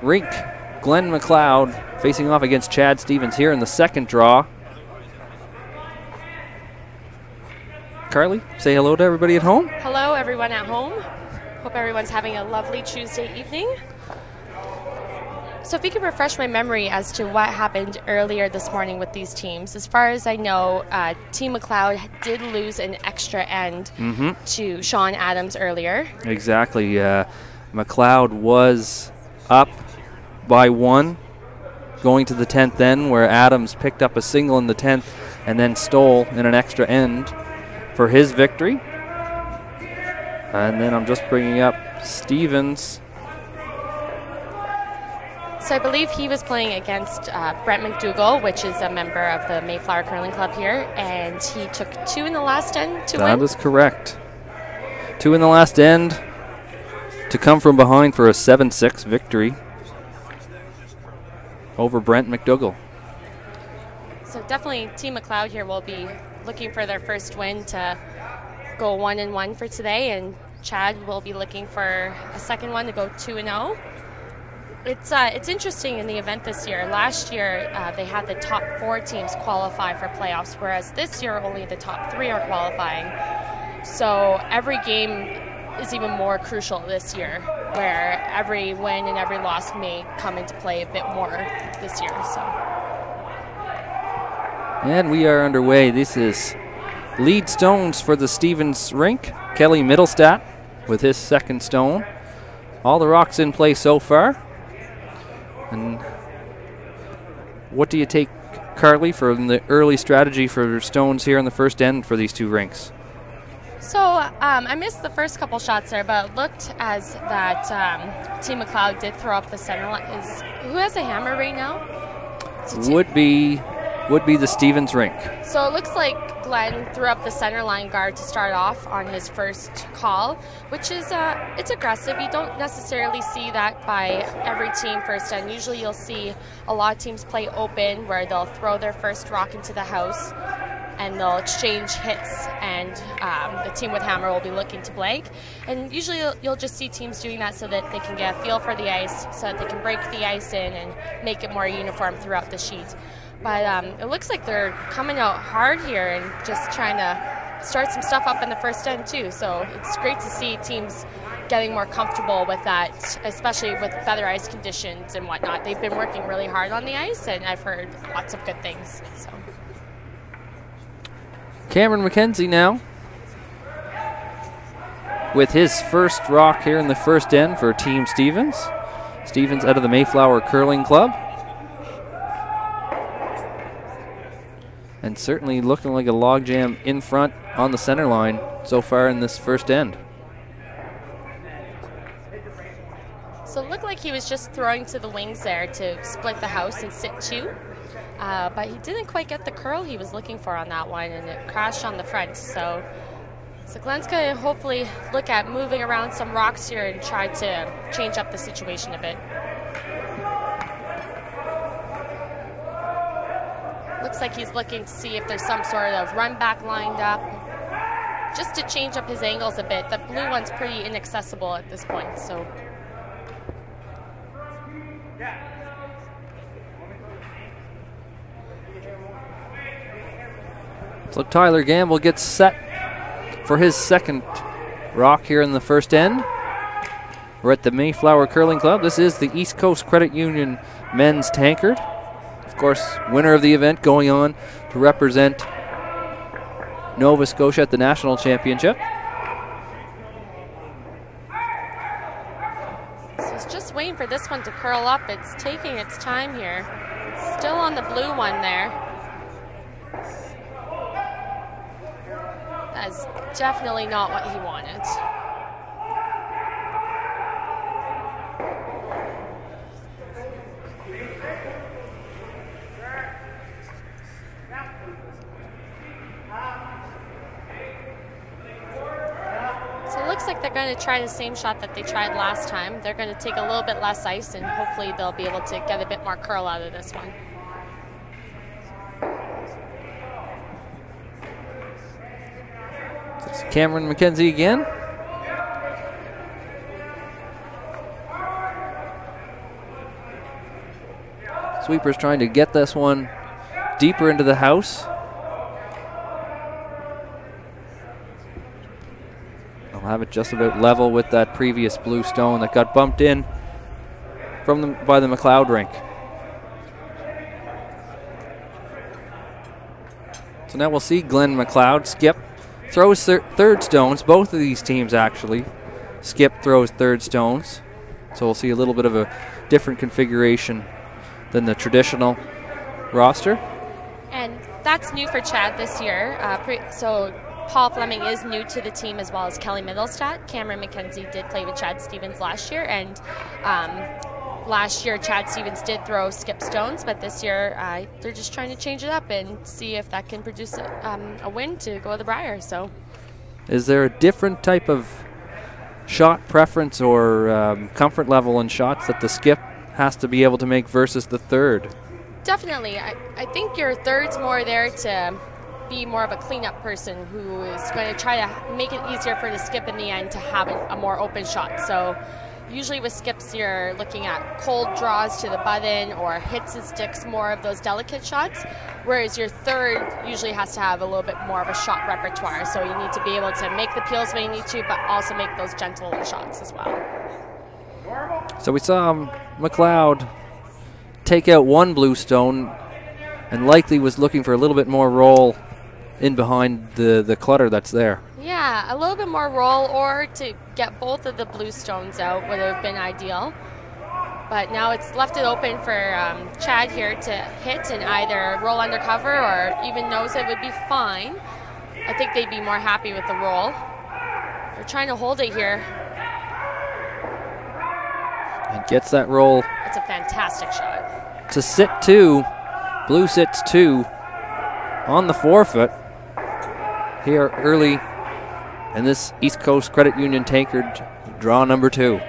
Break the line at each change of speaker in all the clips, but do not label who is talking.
rink. Glen MacLeod facing off against Chad Stevens here in the second draw. Carly, say hello to everybody at home.
Hello, everyone at home. Hope everyone's having a lovely Tuesday evening. So if you could refresh my memory as to what happened earlier this morning with these teams. As far as I know, Team MacLeod did lose an extra end to Sean Adams earlier.
Exactly. MacLeod was up by 1 going to the 10th end, where Adams picked up a single in the 10th and then stole in an extra end for his victory. And then I'm just bringing up Stevens.
So I believe he was playing against Brent McDougall, which is a member of the Mayflower Curling Club here, and he took 2 in the last end to win.
That is correct. 2 in the last end to come from behind for a 7-6 victory over Brent McDougall.
So definitely Team MacLeod here will be looking for their first win to go 1-1 for today, and Chad will be looking for a second one to go 2-0. It's interesting in the event this year. Last year, they had the top 4 teams qualify for playoffs, whereas this year only the top 3 are qualifying. So every game is even more crucial this year, where every win and every loss may come into play a bit more this year. So.
And we are underway. This is lead stones for the Stevens rink. Kelly Mittelstadt with his second stone. All the rocks in play so far. And what do you take, Carly, from the early strategy for stones here in the first end for these two rinks?
So I missed the first couple shots there, but it looked as that Team MacLeod did throw up the center line. Who has a hammer right now?
Would be the Stevens rink.
So it looks like Glen threw up the center line guard to start off on his first call, which is it's aggressive. You don't necessarily see that by every team first end. Usually you'll see a lot of teams play open, where they'll throw their first rock into the house and they'll exchange hits, and the team with hammer will be looking to blank. And usually you'll just see teams doing that so that they can get a feel for the ice, so that they can break the ice in and make it more uniform throughout the sheet. But it looks like they're coming out hard here and just trying to start some stuff up in the first end too. So it's great to see teams getting more comfortable with that, especially with better ice conditions and whatnot. They've been working really hard on the ice, and I've heard lots of good things. So.
Cameron McKenzie now with his first rock here in the first end for Team Stevens. Stevens out of the Mayflower Curling Club. And certainly looking like a logjam in front on the center line so far in this first end.
So it looked like he was just throwing to the wings there to split the house and sit 2. But he didn't quite get the curl he was looking for on that one, and it crashed on the front. So Glen's going to hopefully look at moving around some rocks here and try to change up the situation a bit. Looks like he's looking to see if there's some sort of run back lined up, just to change up his angles a bit. The blue one's pretty inaccessible at this point, so.
So Tyler Gamble gets set for his second rock here in the first end. We're at the Mayflower Curling Club. This is the East Coast Credit Union men's Tankard. Of course, winner of the event going on to represent Nova Scotia at the National Championship.
So he's just waiting for this one to curl up. It's taking its time here. It's still on the blue one there. That's definitely not what he wanted. So it looks like they're going to try the same shot that they tried last time. They're going to take a little bit less ice, and hopefully they'll be able to get a bit more curl out of this one.
It's Cameron McKenzie again. Sweepers trying to get this one deeper into the house. They'll have it just about level with that previous blue stone that got bumped in by the MacLeod rink. So now we'll see Glen MacLeod. Skip throws third stones. Both of these teams actually. Skip throws third stones. So we'll see a little bit of a different configuration than the traditional roster.
And that's new for Chad this year. So Paul Flemming is new to the team, as well as Kelly Mittelstadt. Cameron McKenzie did play with Chad Stevens last year, and last year Chad Stevens did throw skip stones, but this year they're just trying to change it up and see if that can produce a win to go to the Briar. So,
is there a different type of shot preference or comfort level in shots that the skip has to be able to make versus the third?
Definitely. I think your third's more there to be more of a cleanup person who is going to try to make it easier for the skip in the end to have a more open shot. So usually with skips, you're looking at cold draws to the button or hits and sticks, more of those delicate shots, whereas your third usually has to have a little bit more of a shot repertoire. So you need to be able to make the peels when you need to, but also make those gentle shots as well.
So we saw MacLeod take out one blue stone and likely was looking for a little bit more roll in behind the clutter that's there.
Yeah, a little bit more roll, or to get both of the blue stones out would have been ideal. But now it's left it open for Chad here to hit and either roll undercover or even nose it would be fine. I think they'd be more happy with the roll. They're trying to hold it here.
And gets that roll.
It's a fantastic shot.
To sit two. Blue sits two on the forefoot here early in this East Coast Credit Union Tankard draw number 2.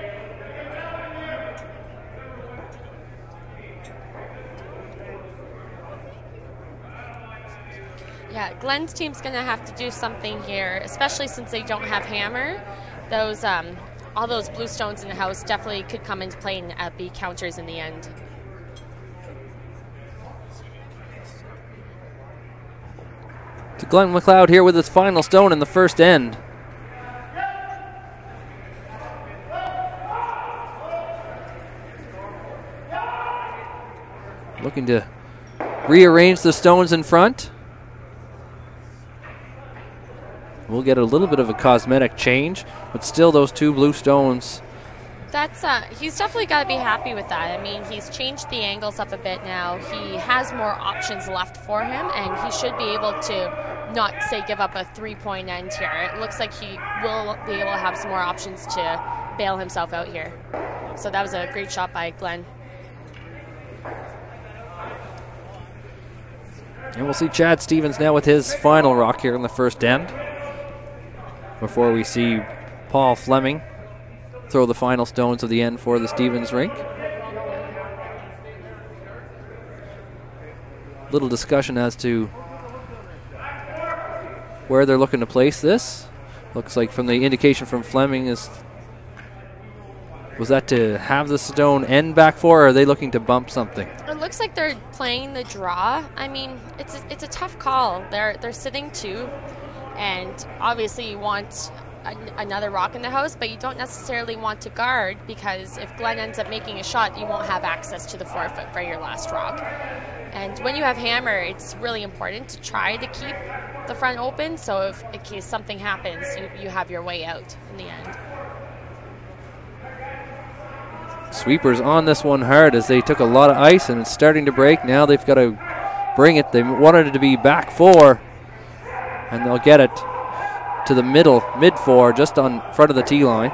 Yeah, Glen's team's going to have to do something here, especially since they don't have hammer. Those all those blue stones in the house definitely could come into play and be counters in the end.
To Glen MacLeod here with his final stone in the first end. Looking to rearrange the stones in front. We'll get a little bit of a cosmetic change, but still those two blue stones.
That's he's definitely got to be happy with that. I mean, he's changed the angles up a bit now. He has more options left for him, and he should be able to not, say, give up a 3-point end here. It looks like he will be able to have some more options to bail himself out here. So that was a great shot by Glen.
And we'll see Chad Stevens now with his final rock here in the first end, before we see Paul Flemming throw the final stones of the end for the Stevens rink. Little discussion as to where they're looking to place this. Looks like from the indication from Flemming was that to have the stone end back for, or are they looking to bump something?
It looks like they're playing the draw. I mean, it's a tough call. They're sitting two, and obviously you want another rock in the house, but you don't necessarily want to guard, because if Glen ends up making a shot, you won't have access to the forefoot for your last rock. And when you have hammer, it's really important to try to keep the front open, so if in case something happens, you have your way out in the end.
Sweepers on this one hard as they took a lot of ice and it's starting to break. Now they've got to bring it. They wanted it to be back 4, and they'll get it to the mid 4, just on front of the tee line.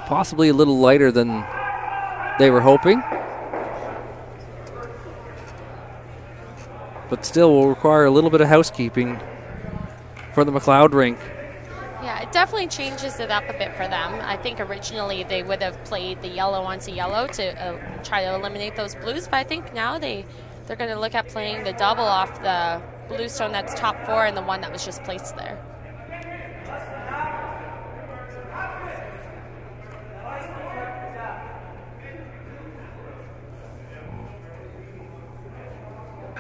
Possibly a little lighter than they were hoping, but still will require a little bit of housekeeping for the MacLeod rink.
Yeah, it definitely changes it up a bit for them. I think originally they would have played the yellow onto yellow to try to eliminate those blues, but I think now they're going to look at playing the double off the blue stone that's top 4 and the one that was just placed there.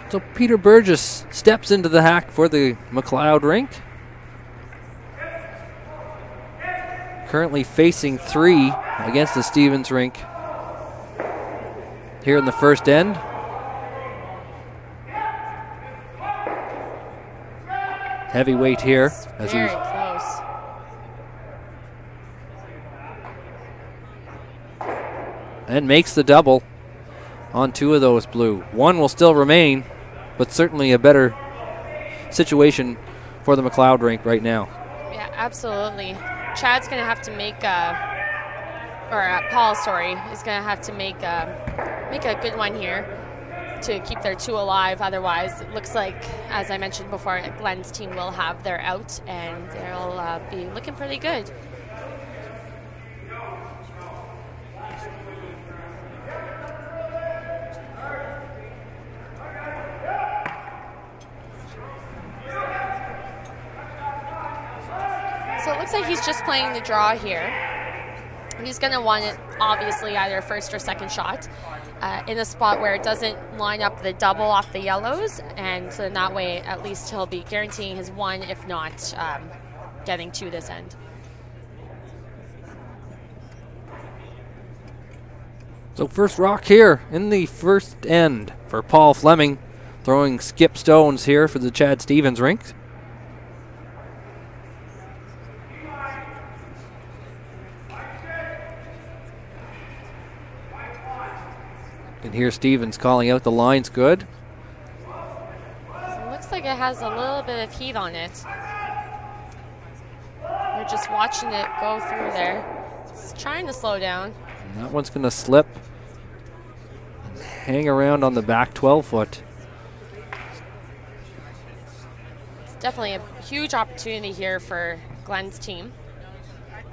So Peter Burgess steps into the hack for the MacLeod rink. Currently facing 3 against the Stevens rink here in the first end. Heavyweight here as
very close.
And makes the double on 2 of those blue. 1 will still remain, but certainly a better situation for the MacLeod rink right now.
Yeah, absolutely. Chad's going to have to make Paul, sorry, is going to have to make a good one here to keep their 2 alive. Otherwise, it looks like, as I mentioned before, Glen's team will have their out, and they'll be looking pretty good. So it looks like he's just playing the draw here. He's going to want it, obviously, either first or second shot in a spot where it doesn't line up the double off the yellows, and so in that way, at least he'll be guaranteeing his 1, if not getting to this end.
So first rock here in the first end for Paul Flemming, throwing skip stones here for the Chad Stevens rink. And here Stevens calling out the line's good.
It looks like it has a little bit of heat on it. We're just watching it go through there. It's trying to slow down.
And that one's going to slip and hang around on the back 12-foot.
It's definitely a huge opportunity here for Glen's team.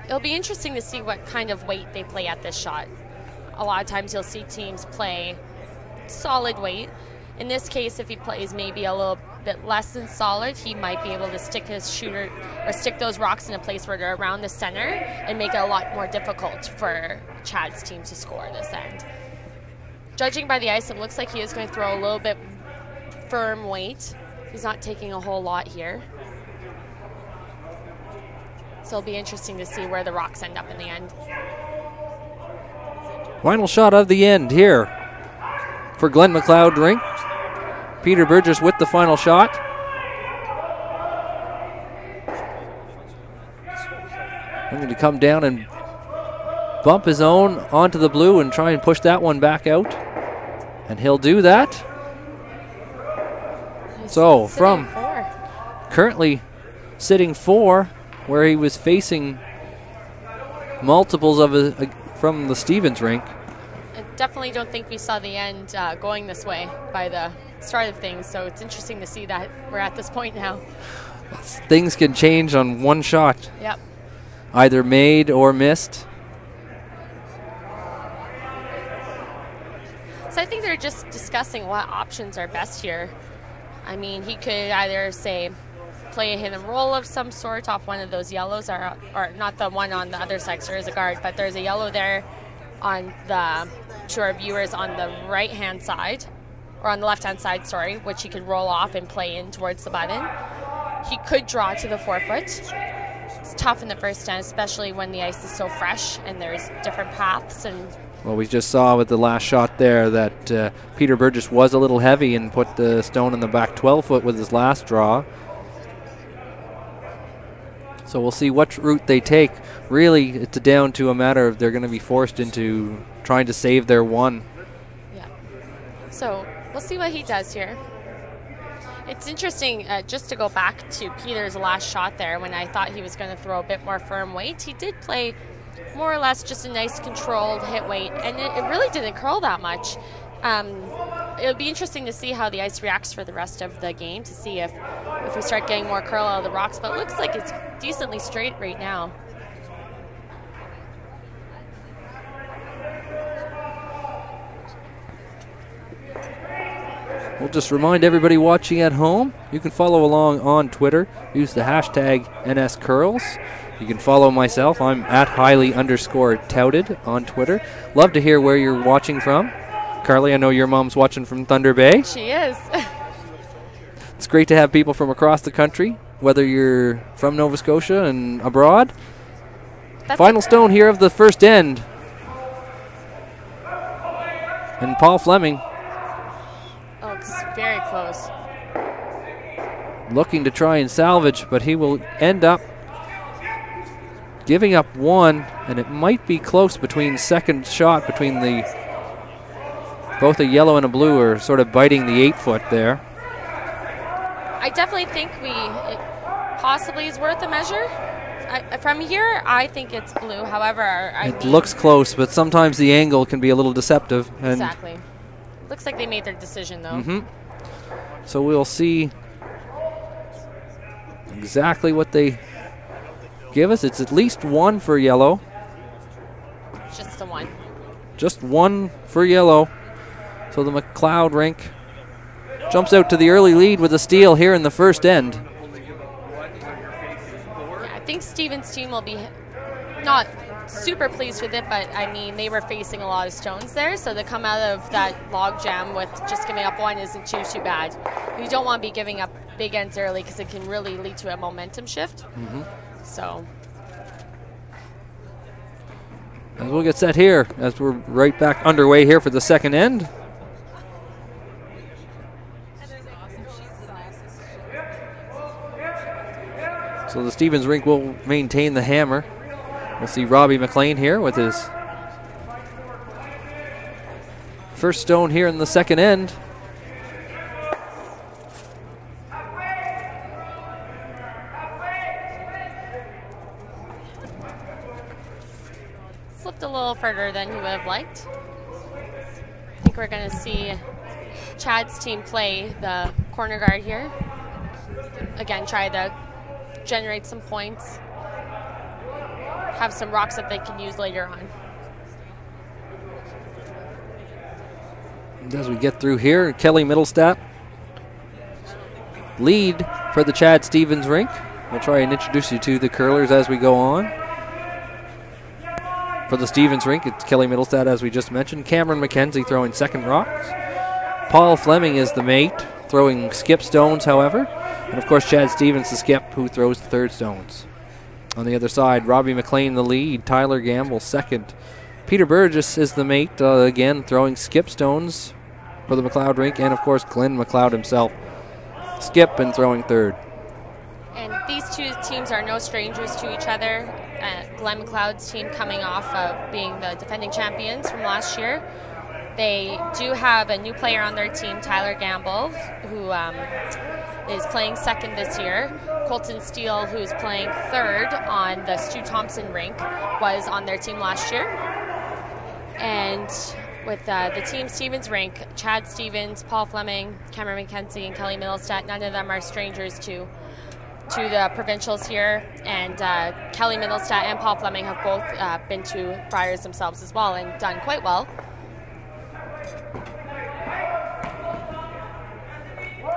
It'll be interesting to see what kind of weight they play at this shot. A lot of times you'll see teams play solid weight. In this case, if he plays maybe a little bit less than solid, he might be able to stick his shooter or stick those rocks in a place where they're around the center and make it a lot more difficult for Chad's team to score this end. Judging by the ice, it looks like he is going to throw a little bit firm weight. He's not taking a whole lot here. So it'll be interesting to see where the rocks end up in the end.
Final shot of the end here for Glen MacLeod rink. Peter Burgess with the final shot. I'm going to come down and bump his own onto the blue and try and push that one back out. And he'll do that. So from currently sitting 4, where he was facing multiples of from the Stevens rink.
I definitely don't think we saw the end going this way by the start of things, so it's interesting to see that we're at this point now.
Things can change on one shot.
Yep.
Either made or missed.
So I think they're just discussing what options are best here. I mean, he could either say play a hit and roll of some sort off one of those yellows, or not the one on the other side, there is a guard, but there's a yellow there on the, to our viewers, on the right-hand side, or on the left-hand side, sorry, which he could roll off and play in towards the button. He could draw to the 4-foot. It's tough in the first end, especially when the ice is so fresh and there's different paths. And
well, we just saw with the last shot there that Peter Burgess was a little heavy and put the stone in the back 12-foot with his last draw. So we'll see what route they take. Really, it's down to a matter of they're going to be forced into trying to save their 1.
Yeah. So we'll see what he does here. It's interesting, just to go back to Peter's last shot there, when I thought he was going to throw a bit more firm weight. He did play more or less just a nice controlled hit weight, and it really didn't curl that much. It'll be interesting to see how the ice reacts for the rest of the game, to see if we start getting more curl out of the rocks, but it looks like it's decently straight right now.
We'll just remind everybody watching at home, you can follow along on Twitter. Use the hashtag NSCurls. You can follow myself. I'm at Highly_touted on Twitter. Love to hear where you're watching from. Carly, I know your mom's watching from Thunder Bay.
She is.
It's great to have people from across the country, whether you're from Nova Scotia and abroad. Final stone here of the first end. And Paul Flemming.
Oh, it's very close.
Looking to try and salvage, but he will end up giving up one, and it might be close between second shot between both a yellow and a blue are sort of biting the 8-foot there.
I definitely think it possibly is worth a measure. From here, I think it's blue. However,
it looks close, but sometimes the angle can be a little deceptive. And
exactly. Looks like they made their decision, though.
So we'll see exactly what they give us. It's at least one for yellow.
Just the one.
Just one for yellow. So the MacLeod rink jumps out to the early lead with a steal here in the first end.
I think Stevens' team will be not super pleased with it, but I mean, they were facing a lot of stones there, so to come out of that log jam with just giving up one isn't too bad. You don't want to be giving up big ends early because it can really lead to a momentum shift. So
as we'll get set here, as we're right back underway here for the second end. So the Stevens rink will maintain the hammer. We'll see Robby McLean here with his first stone here in the second end.
Slipped a little further than he would have liked. I think we're going to see Chad's team play the corner guard here. Again, try to generate some points. Have some rocks that they can use later on.
And as we get through here, Kelly Mittelstadt lead for the Chad Stevens rink. We'll try and introduce you to the curlers as we go on. For the Stevens rink, it's Kelly Mittelstadt, as we just mentioned. Cameron McKenzie throwing second rocks. Paul Flemming is the mate, throwing skip stones, however. And of course, Chad Stevens, the skip, who throws the third stones. On the other side, Robby McLean the lead, Tyler Gamble second. Peter Burgess is the mate, again throwing skip stones for the MacLeod rink, and of course Glen MacLeod himself, skip and throwing third.
And these two teams are no strangers to each other. Glen MacLeod's team coming off of being the defending champions from last year. They do have a new player on their team, Tyler Gamble, who is playing second this year. Colton Steele, who is playing third on the Stu Thompson rink, was on their team last year. And with the team Stevens rink, Chad Stevens, Paul Flemming, Cameron McKenzie, and Kelly Mittelstadt, none of them are strangers to the provincials here. And Kelly Mittelstadt and Paul Flemming have both been to Friars themselves as well and done quite well.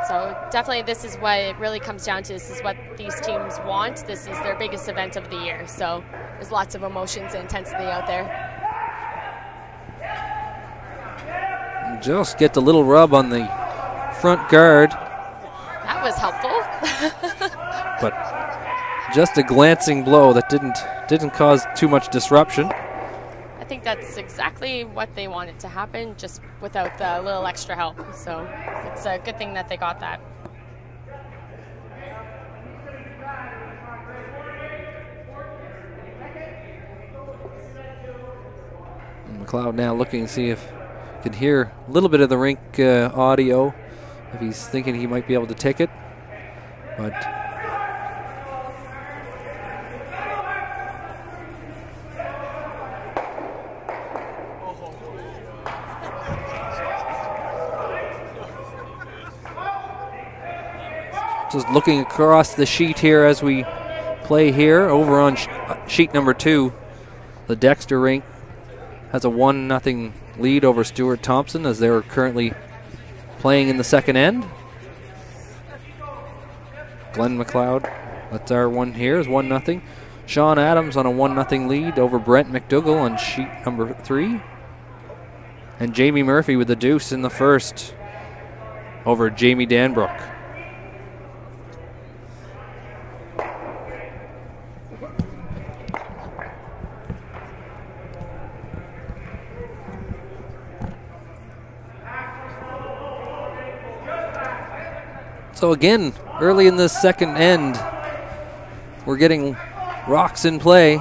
So definitely this is what it really comes down to. This is what these teams want. This is their biggest event of the year. So there's lots of emotions and intensity out there.
Just get the little rub on the front guard.
That was helpful.
But just a glancing blow that didn't cause too much disruption.
I think that's exactly what they wanted to happen, just without the little extra help. So it's a good thing that they got that.
MacLeod now looking to see if he can hear a little bit of the rink audio, if he's thinking he might be able to take it. But just looking across the sheet here as we play here, over on sheet number 2, the Dexter rink has a 1-0 lead over Stuart Thompson as they're currently playing in the second end. Glen MacLeod, that's our one here, is 1-0. Sean Adams on a 1-0 lead over Brent McDougall on sheet number 3. And Jamie Murphy with the deuce in the first over Jamie Danbrook. So again, early in this second end, we're getting rocks in play.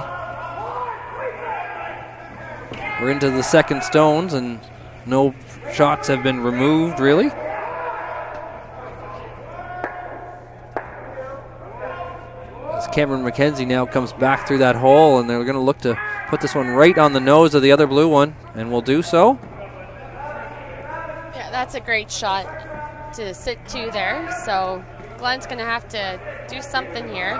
We're into the second stones and no shots have been removed really. As Cameron McKenzie now comes back through that hole, and they're going to look to put this one right on the nose of the other blue one, and will do so.
Yeah, that's a great shot to sit to there. So Glen's going to have to do something here.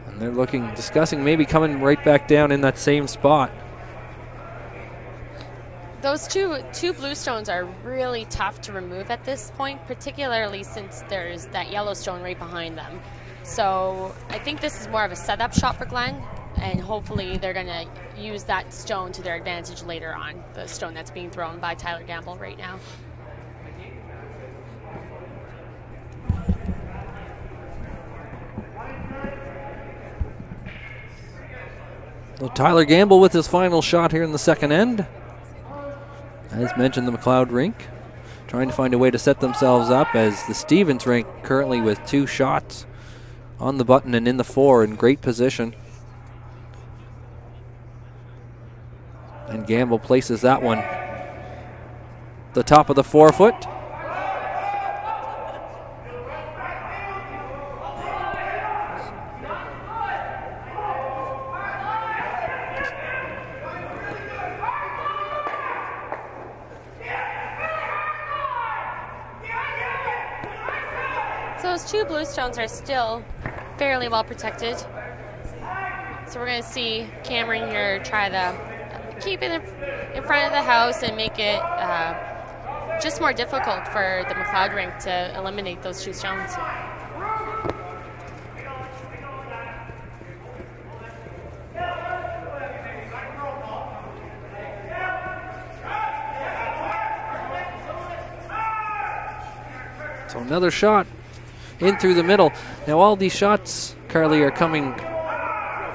And they're discussing maybe coming right back down in that same spot.
Those two blue stones are really tough to remove at this point, particularly since there's that yellow stone right behind them. So I think this is more of a setup shot for Glen, and hopefully they're going to use that stone to their advantage later on, the stone that's being thrown by Tyler Gamble right now.
So Tyler Gamble with his final shot here in the second end. As mentioned, the MacLeod rink trying to find a way to set themselves up, as the Stevens rink currently with 2 shots on the button and in the 4 in great position. And Gamble places that one the top of the 4-foot.
Those 2 blue stones are still fairly well protected. So we're going to see Cameron here try to keep it in front of the house and make it just more difficult for the MacLeod rink to eliminate those 2 stones.
So another shot in through the middle. Now all these shots, Carly, are coming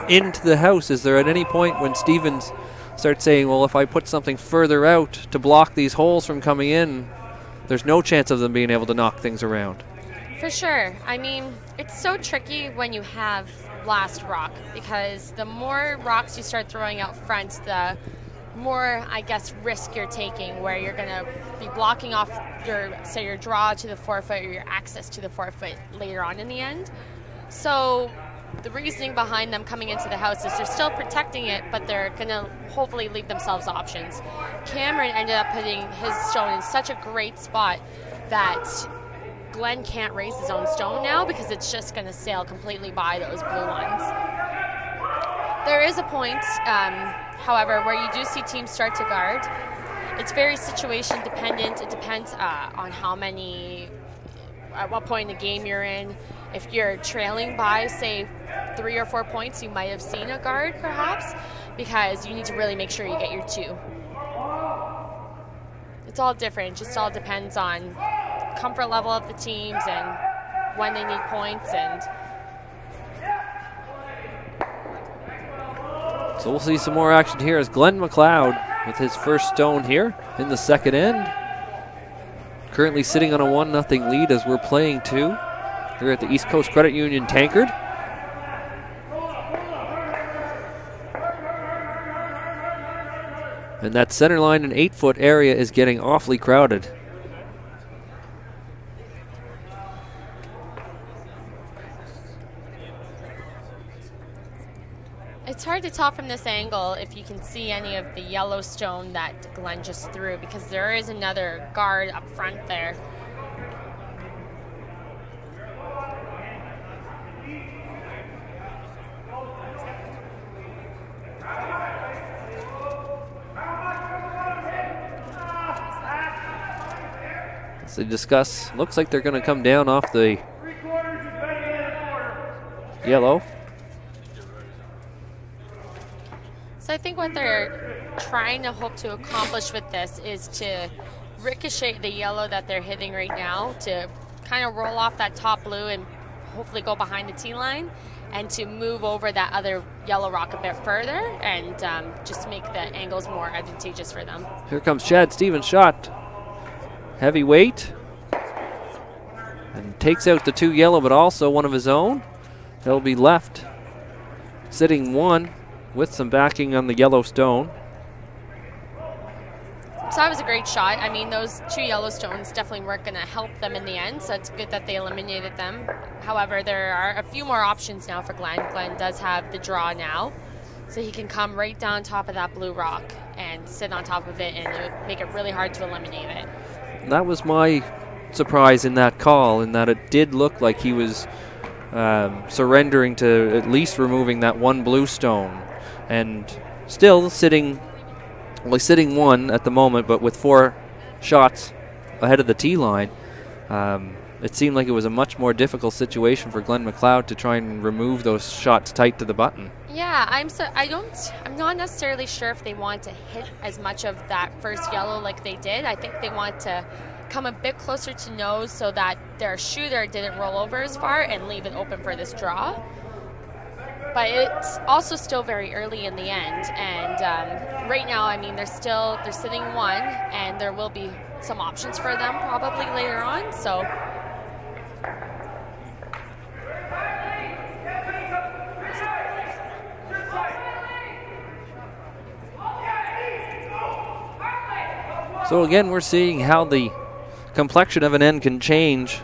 into the house. Is there at any point when Stevens starts saying, well, if I put something further out to block these holes from coming in, there's no chance of them being able to knock things around?
For sure. I mean, it's so tricky when you have last rock, because the more rocks you start throwing out front, the more, I guess, risk you're taking, where you're going to be blocking off your draw to the 4-foot or your access to the 4-foot later on in the end. So the reasoning behind them coming into the house is they're still protecting it, but they're going to hopefully leave themselves options. Cameron ended up putting his stone in such a great spot that Glen can't raise his own stone now, because it's just going to sail completely by those blue ones. There is a point, however, where you do see teams start to guard. It's very situation dependent. It depends on at what point in the game you're in. If you're trailing by, say, 3 or 4 points, you might have seen a guard, perhaps, because you need to really make sure you get your 2. It's all different. It just all depends on comfort level of the teams and when they need points. And
so we'll see some more action here as Glen MacLeod with his first stone here in the second end. Currently sitting on a 1-0 lead as we're playing 2 here at the East Coast Credit Union Tankard. And that center line and 8-foot area is getting awfully crowded.
it's hard to tell from this angle if you can see any of the yellow stone that Glen just threw, because there is another guard up front there.
As they discuss, looks like they're going to come down off the
So I think what they're trying to hope to accomplish with this is to ricochet the yellow that they're hitting right now, to kind of roll off that top blue and hopefully go behind the tee line, and to move over that other yellow rock a bit further and just make the angles more advantageous for them.
Here comes Chad Stevens' shot. Heavy weight. And takes out the 2 yellow, but also one of his own. He'll be left sitting 1 with some backing on the yellow stone.
So that was a great shot. I mean, those 2 yellow stones definitely weren't going to help them in the end, so it's good that they eliminated them. However, there are a few more options now for Glen. Glen does have the draw now, so he can come right down top of that blue rock and sit on top of it, and it would make it really hard to eliminate it.
That was my surprise in that call, in that it did look like he was surrendering to at least removing that 1 blue stone, and still sitting 1 at the moment, but with 4 shots ahead of the tee line. It seemed like it was a much more difficult situation for Glen MacLeod to try and remove those shots tight to the button.
Yeah, I'm not necessarily sure if they want to hit as much of that first yellow like they did. I think they want to come a bit closer to nose so that their shooter didn't roll over as far and leave it open for this draw. But it's also still very early in the end, and right now, I mean, they're sitting 1, and there will be some options for them probably later on. So
again, we're seeing how the complexion of an end can change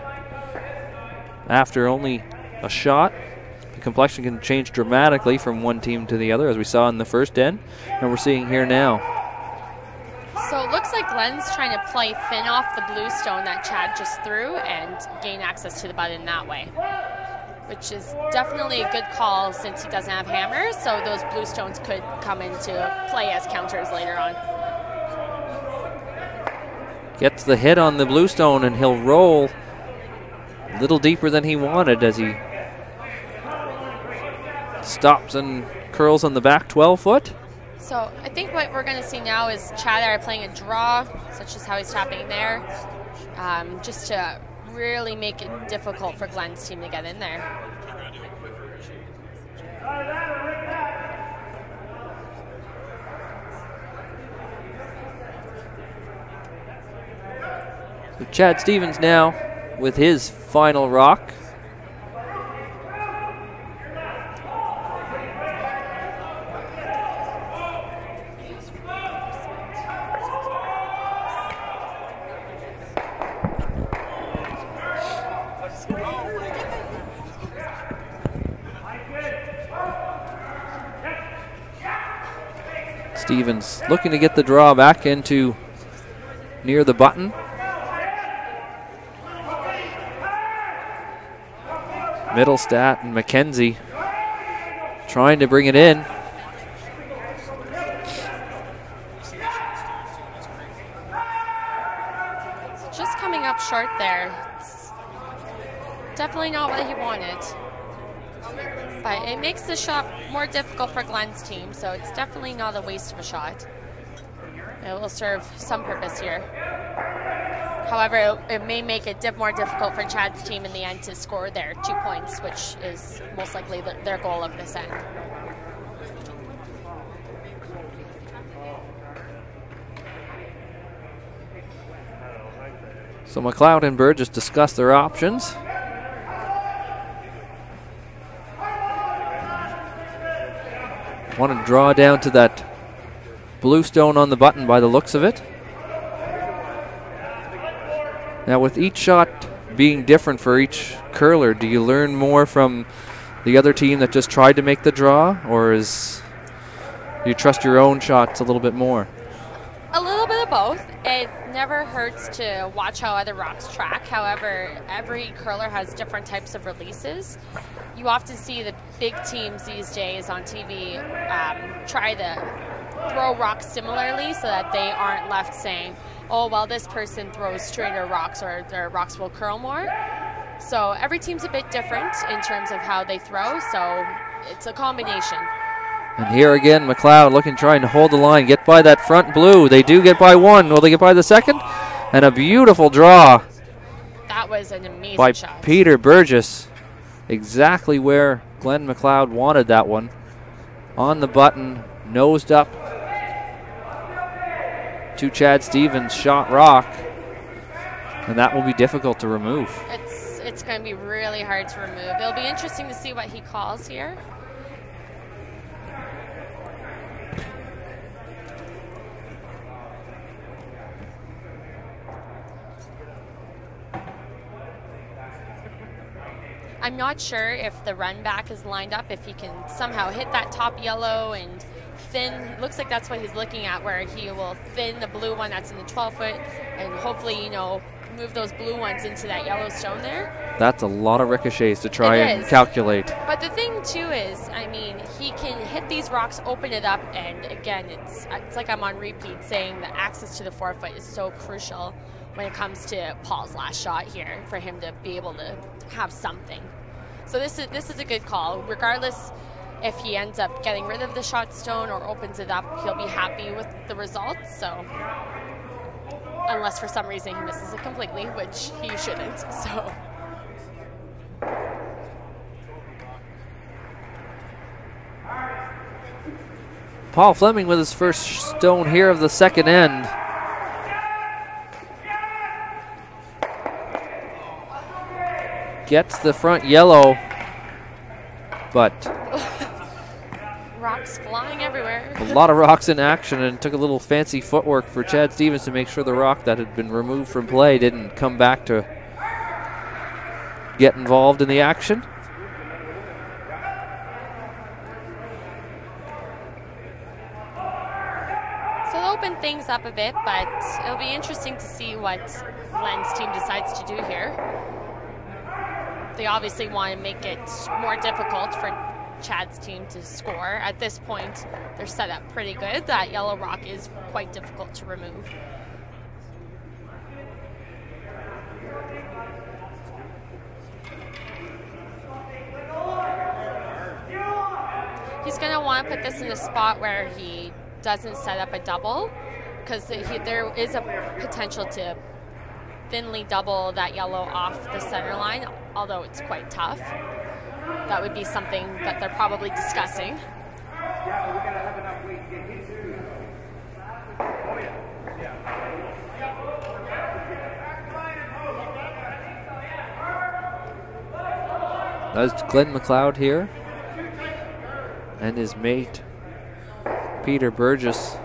after only a shot. Complexion can change dramatically from one team to the other, as we saw in the first end, and we're seeing here now.
So it looks like Glen's trying to play thin off the blue stone that Chad just threw and gain access to the button that way, which is definitely a good call since he doesn't have hammers, so those blue stones could come into play as counters later on.
Gets the hit on the blue stone, and he'll roll a little deeper than he wanted as he stops and curls on the back 12-foot.
So I think what we're going to see now is Chad are playing a draw, such as how he's tapping there, just to really make it difficult for Glen's team to get in there.
So Chad Stevens now with his final rock. Stevens looking to get the draw back into near the button. Mittelstadt and McKenzie trying to bring it in.
Just coming up short there. It's definitely not what he wanted. But it makes the shot more difficult for Glen's team, so it's definitely not a waste of a shot. It will serve some purpose here. However, it may make it more difficult for Chad's team in the end to score their 2 points, which is most likely their goal of this end.
So MacLeod and Burgess discuss their options. Want to draw down to that blue stone on the button by the looks of it. Now with each shot being different for each curler, do you learn more from the other team that just tried to make the draw, or do you trust your own shots a little bit more?
A little bit of both. It never hurts to watch how other rocks track. However, every curler has different types of releases. You often see the big teams these days on TV try to throw rocks similarly so that they aren't left saying, oh, well, this person throws straighter rocks or their rocks will curl more. So every team's a bit different in terms of how they throw, so it's a combination.
And here again, MacLeod trying to hold the line, get by that front blue. They do get by one. Will they get by the second? And a beautiful draw.
That was an amazing
by
shot.
Peter Burgess. Exactly where Glen MacLeod wanted that one. On the button, nosed up to Chad Stevens' shot rock. And that will be difficult to remove.
It's going to be really hard to remove. It'll be interesting to see what he calls here. I'm not sure if the run back is lined up, if he can somehow hit that top yellow and thin. Looks like that's what he's looking at, where he will thin the blue one that's in the 12-foot and hopefully, you know, move those blue ones into that yellow stone there.
That's a lot of ricochets to try and calculate.
But the thing too is, I mean, he can hit these rocks, open it up, and again, it's like I'm on repeat saying that access to the 4-foot is so crucial when it comes to Paul's last shot here, for him to be able to have something. So this is a good call. Regardless if he ends up getting rid of the shot stone or opens it up, he'll be happy with the results. So unless for some reason he misses it completely, which he shouldn't. So
Paul Flemming with his first stone here of the second end. Gets the front yellow, but
rocks flying everywhere.
A lot of rocks in action, and it took a little fancy footwork for Chad Stevens to make sure the rock that had been removed from play didn't come back to get involved in the action.
So they'll open things up a bit, but it'll be interesting to see what Glen's team decides to do here. They obviously want to make it more difficult for Chad's team to score. At this point, they're set up pretty good. That yellow rock is quite difficult to remove. He's going to want to put this in a spot where he doesn't set up a double, because there is a potential to thinly double that yellow off the center line, although it's quite tough. That would be something that they're probably discussing.
That's Glen MacLeod here, and his mate Peter Burgess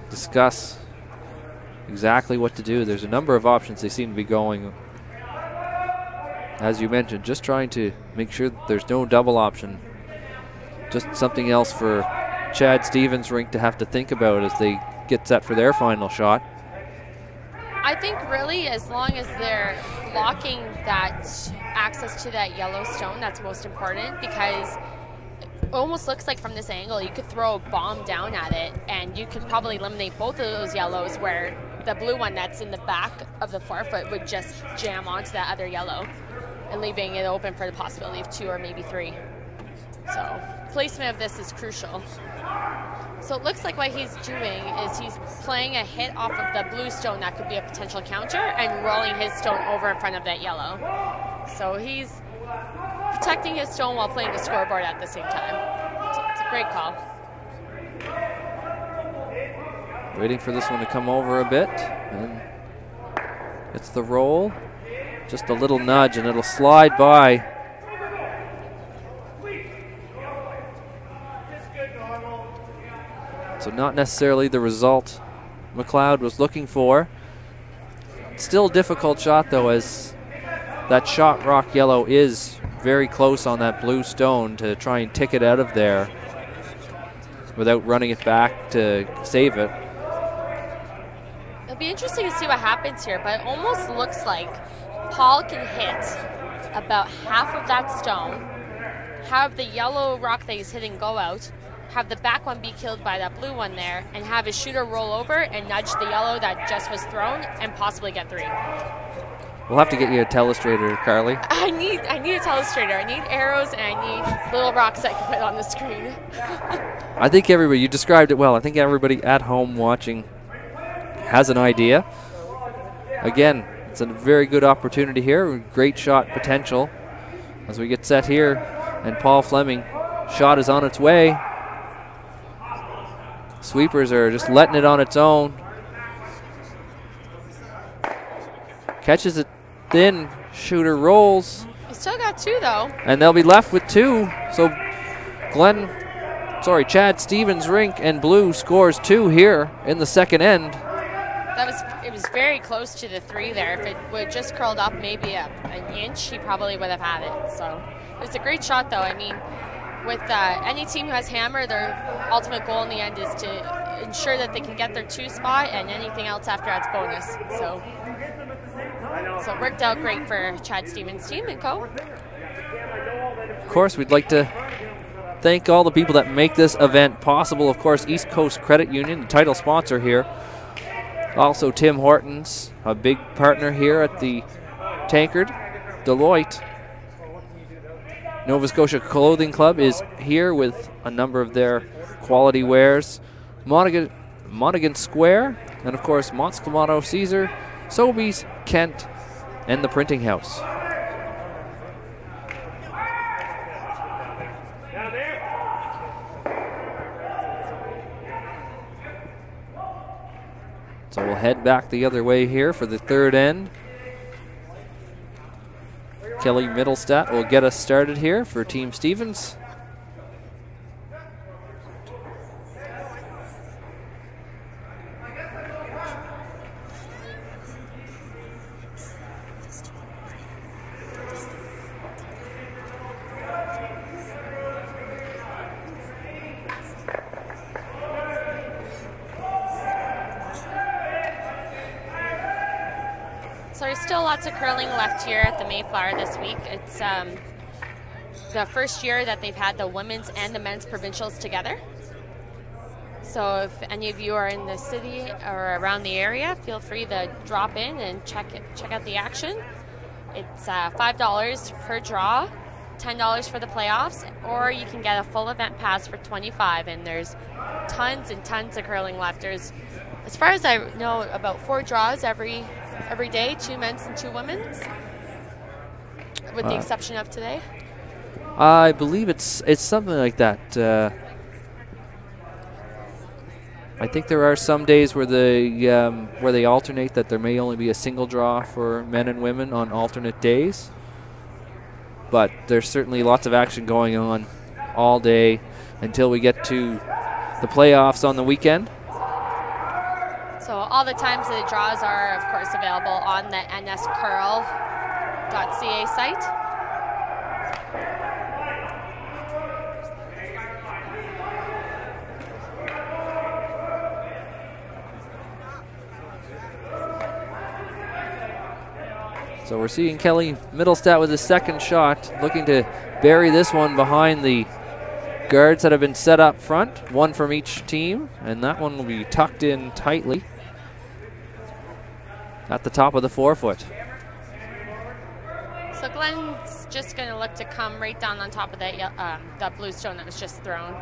discuss exactly what to do. There's a number of options they seem to be going. As you mentioned, just trying to make sure that there's no double option. Just something else for Chad Stevens' rink to have to think about as they get set for their final shot.
I think really as long as they're blocking that access to that yellow stone, that's most important, because it almost looks like from this angle you could throw a bomb down at it and you could probably eliminate both of those yellows, where the blue one that's in the back of the 4-foot would just jam onto that other yellow and leaving it open for the possibility of 2 or maybe 3. So placement of this is crucial. So it looks like what he's doing is he's playing a hit off of the blue stone that could be a potential counter and rolling his stone over in front of that yellow. So he's protecting his stone while playing the scoreboard at the same time. So it's a great call.
Waiting for this one to come over a bit, and it's the roll. Just a little nudge and it'll slide by. So not necessarily the result MacLeod was looking for. Still a difficult shot though, as that shot rock yellow is very close on that blue stone to try and tick it out of there without running it back to save it.
It'll be interesting to see what happens here, but it almost looks like Paul can hit about half of that stone, have the yellow rock that he's hitting go out, have the back one be killed by that blue one there, and have his shooter roll over and nudge the yellow that just was thrown and possibly get 3.
We'll have to get you a telestrator, Carly.
I need a telestrator. I need arrows and I need little rocks I can put on the screen.
I think everybody, you described it well. I think everybody at home watching has an idea. Again, it's a very good opportunity here. Great shot potential as we get set here. And Paul Flemming, shot is on its way. Sweepers are just letting it on its own. Catches it thin, shooter rolls.
You still got 2 though.
And they'll be left with 2. So Chad Stevens Rink and Blue scores 2 here in the second end.
It was very close to the 3 there. If it would just curled up maybe an inch, he probably would have had it. So it was a great shot though. I mean, with any team who has hammer, their ultimate goal in the end is to ensure that they can get their 2 spot, and anything else after that's bonus. So it worked out great for Chad Stevens' team and co.
Of course, we'd like to thank all the people that make this event possible. Of course, East Coast Credit Union, the title sponsor here. Also, Tim Hortons, a big partner here at the Tankard. Deloitte. Nova Scotia Clothing Club is here with a number of their quality wares. Monaghan Square, and of course, Mont's Clamato Caesar, Sobeys, Kent, and the Printing House. So we'll head back the other way here for the third end. Kelly Mittelstadt will get us started here for Team Stevens.
So there's still lots of curling left here at the Mayflower this week. It's the first year that they've had the women's and the men's provincials together. So if any of you are in the city or around the area, feel free to drop in and check out the action. It's $5 per draw, $10 for the playoffs, or you can get a full event pass for $25. And there's tons and tons of curling left. There's, as far as I know, about 4 draws every day, 2 men's and 2 women's, with the exception of today.
I believe it's something like that. I think there are some days where they alternate, that there may only be a single draw for men and women on alternate days. But there's certainly lots of action going on all day until we get to the playoffs on the weekend.
So all the times that the draws are, of course, available on the nscurl.ca site.
So we're seeing Kelly Mittelstadt with his second shot, looking to bury this one behind the guards that have been set up front, 1 from each team, and that one will be tucked in tightly at the top of the 4-foot.
So Glen's just going to look to come right down on top of that blue stone that was just thrown.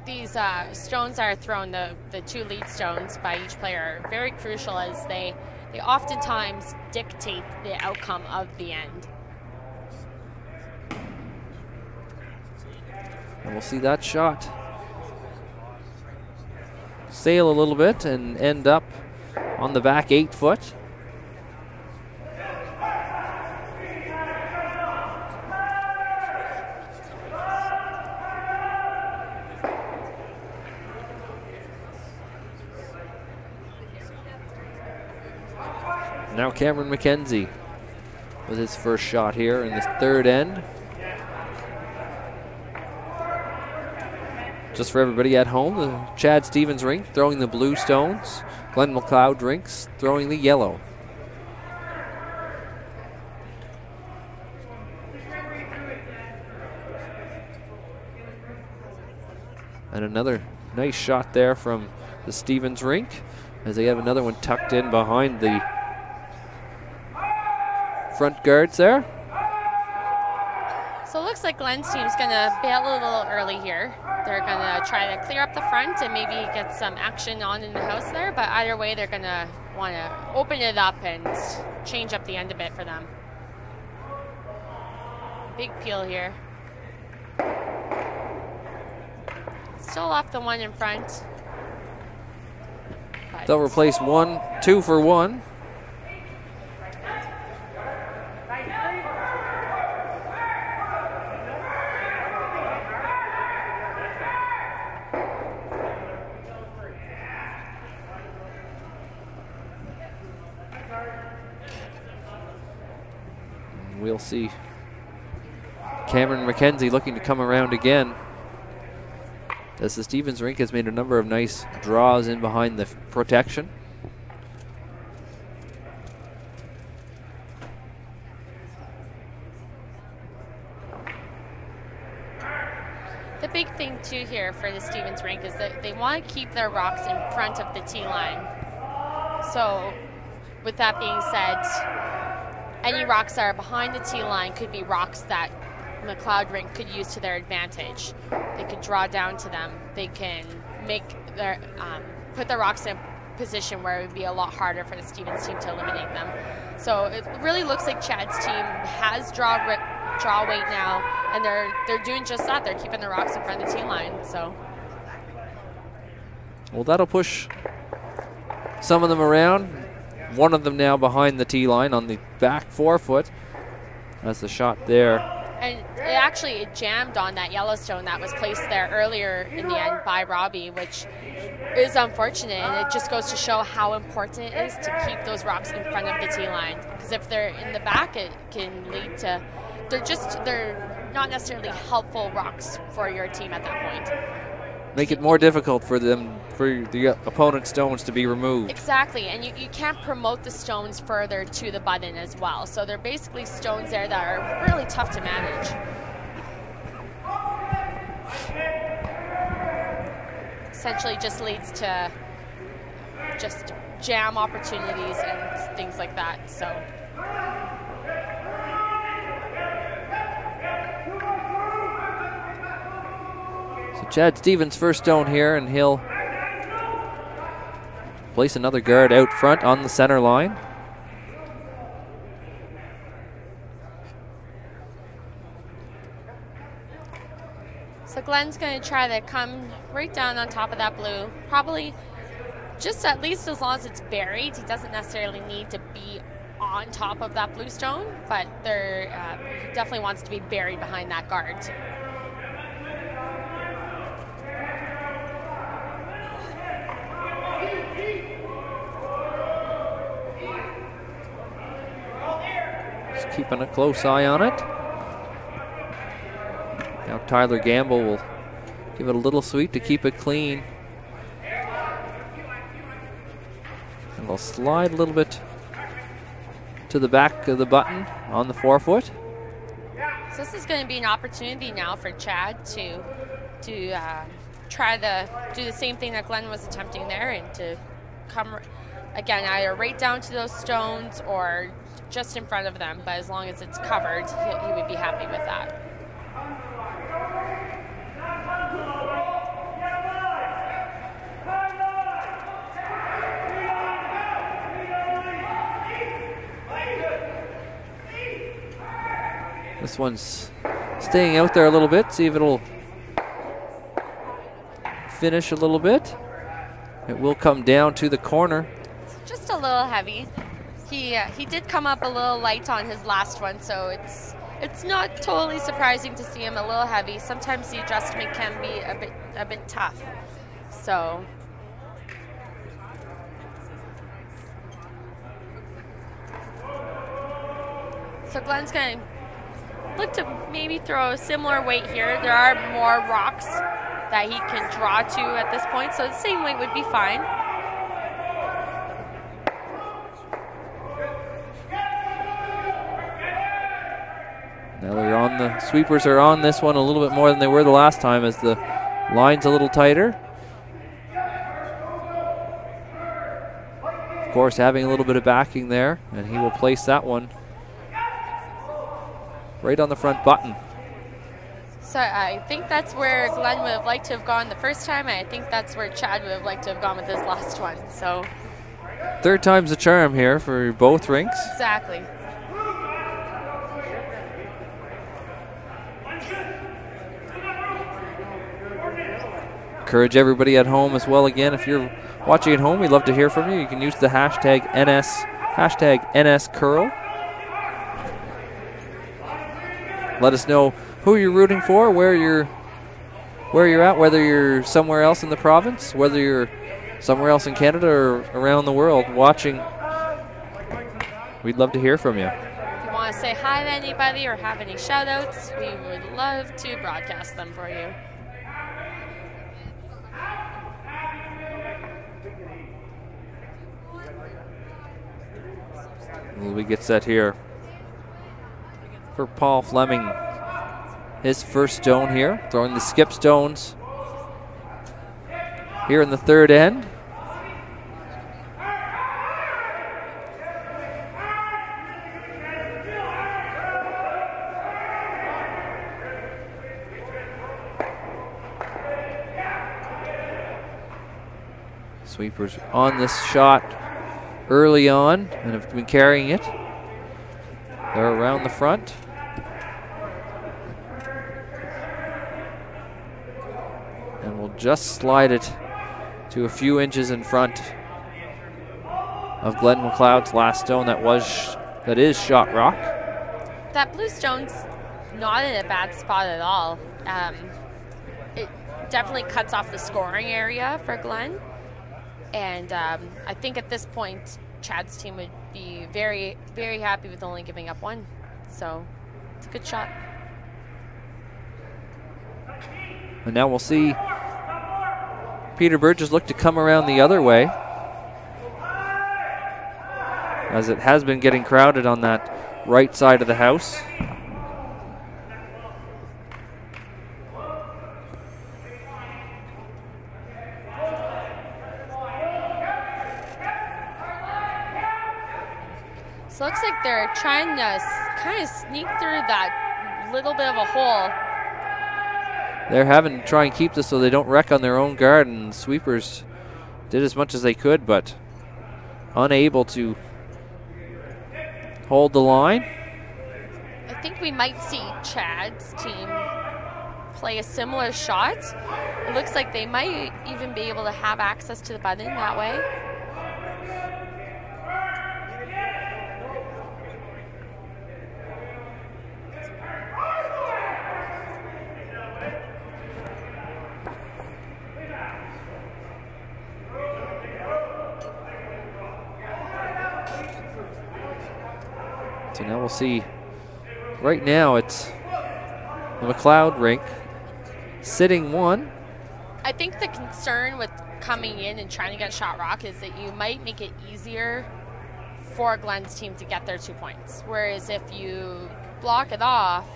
These stones are thrown, the 2 lead stones by each player, are very crucial, as they oftentimes dictate the outcome of the end.
And we'll see that shot sail a little bit and end up on the back 8-foot. Now Cameron McKenzie with his first shot here in this third end. Just for everybody at home, the Chad Stevens rink throwing the blue stones. Glen MacLeod rinks throwing the yellow. And another nice shot there from the Stevens rink as they have another one tucked in behind the front guards there.
So it looks like Glen's team's going to bail a little early here. They're going to try to clear up the front and maybe get some action on in the house there, but either way they're going to want to open it up and change up the end a bit for them. Big peel here. Still off the one in front.
They'll replace 2 for 1. We'll see Cameron McKenzie looking to come around again, as the Stevens rink has made a number of nice draws in behind the protection.
The big thing too here for the Stevens rink is that they want to keep their rocks in front of the tee line. So with that being said, any rocks that are behind the tee line could be rocks that MacLeod rink could use to their advantage. They could draw down to them. They can make their put their rocks in a position where it would be a lot harder for the Stevens team to eliminate them. So it really looks like Chad's team has draw weight now, and they're doing just that. They're keeping the rocks in front of the tee line. So,
well, that'll push some of them around. One of them now behind the tee line on the back 4-foot. That's the shot there.
And it jammed on that Yellowstone that was placed there earlier in the end by Robby, which is unfortunate. And it just goes to show how important it is to keep those rocks in front of the tee line. Because if they're in the back, it can lead to, they're not necessarily helpful rocks for your team at that point.
Make it more difficult for them, for the opponent's stones to be removed.
Exactly, and you can't promote the stones further to the button as well. So they're basically stones there that are really tough to manage. Essentially just leads to just jam opportunities and things like that. So.
Chad Stevens first stone here, and he'll place another guard out front on the center line.
So Glen's going to try to come right down on top of that blue, probably just at least as long as it's buried. He doesn't necessarily need to be on top of that blue stone, but he definitely wants to be buried behind that guard.
Keeping a close eye on it. Now Tyler Gamble will give it a little sweep to keep it clean. And they'll slide a little bit to the back of the button on the 4-foot.
So this is going to be an opportunity now for Chad to try to do the same thing that Glen was attempting there, and to come again either right down to those stones or just in front of them, but as long as it's covered, he would be happy with that.
This one's staying out there a little bit, see if it'll finish a little bit. It will come down to the corner.
It's just a little heavy. He did come up a little light on his last one, so it's not totally surprising to see him a little heavy. Sometimes the adjustment can be a bit tough. So Glen's going to look to maybe throw a similar weight here. There are more rocks that he can draw to at this point, so the same weight would be fine. Now
the sweepers are on this one a little bit more than they were the last time, as the Line's a little tighter. Of course, having a little bit of backing there, and he will place that one right on the front button.
So I think that's where Glen would have liked to have gone the first time, and I think that's where Chad would have liked to have gone with his last one. So
third time's a charm here for both rinks.
exactly.
Encourage everybody at home as well. Again, if you're watching at home, we'd love to hear from you. You can use the hashtag NSCurl. Let us know who you're rooting for, where you're at, whether you're somewhere else in the province, whether you're somewhere else in Canada or around the world watching. We'd love to hear from you.
If you want to say hi to anybody or have any shout outs, we would love to broadcast them for you.
We get set here for Paul Flemming. His first stone here, throwing the skip stones here in the third end. Sweepers on this shot early on and have been carrying it. They're around the front. And we'll just slide it to a few inches in front of Glen MacLeod's last stone that is shot rock.
That blue stone's not in a bad spot at all. It definitely cuts off the scoring area for Glen. And I think at this point, Chad's team would be very, very happy with only giving up one. So it's a good shot.
And now we'll see Peter Burgess look to come around the other way, as it has been getting crowded on that right side of the house.
So it looks like they're trying to kind of sneak through that little bit of a hole.
They're having to try and keep this so they don't wreck on their own guard, and sweepers did as much as they could, but unable to hold the line.
I think we might see Chad's team play a similar shot. It looks like they might even be able to have access to the button that way.
So now we'll see. Right now it's the MacLeod rink sitting one.
I think the concern with coming in and trying to get shot rock is that you might make it easier for Glen's team to get their 2 points. Whereas if you block it off,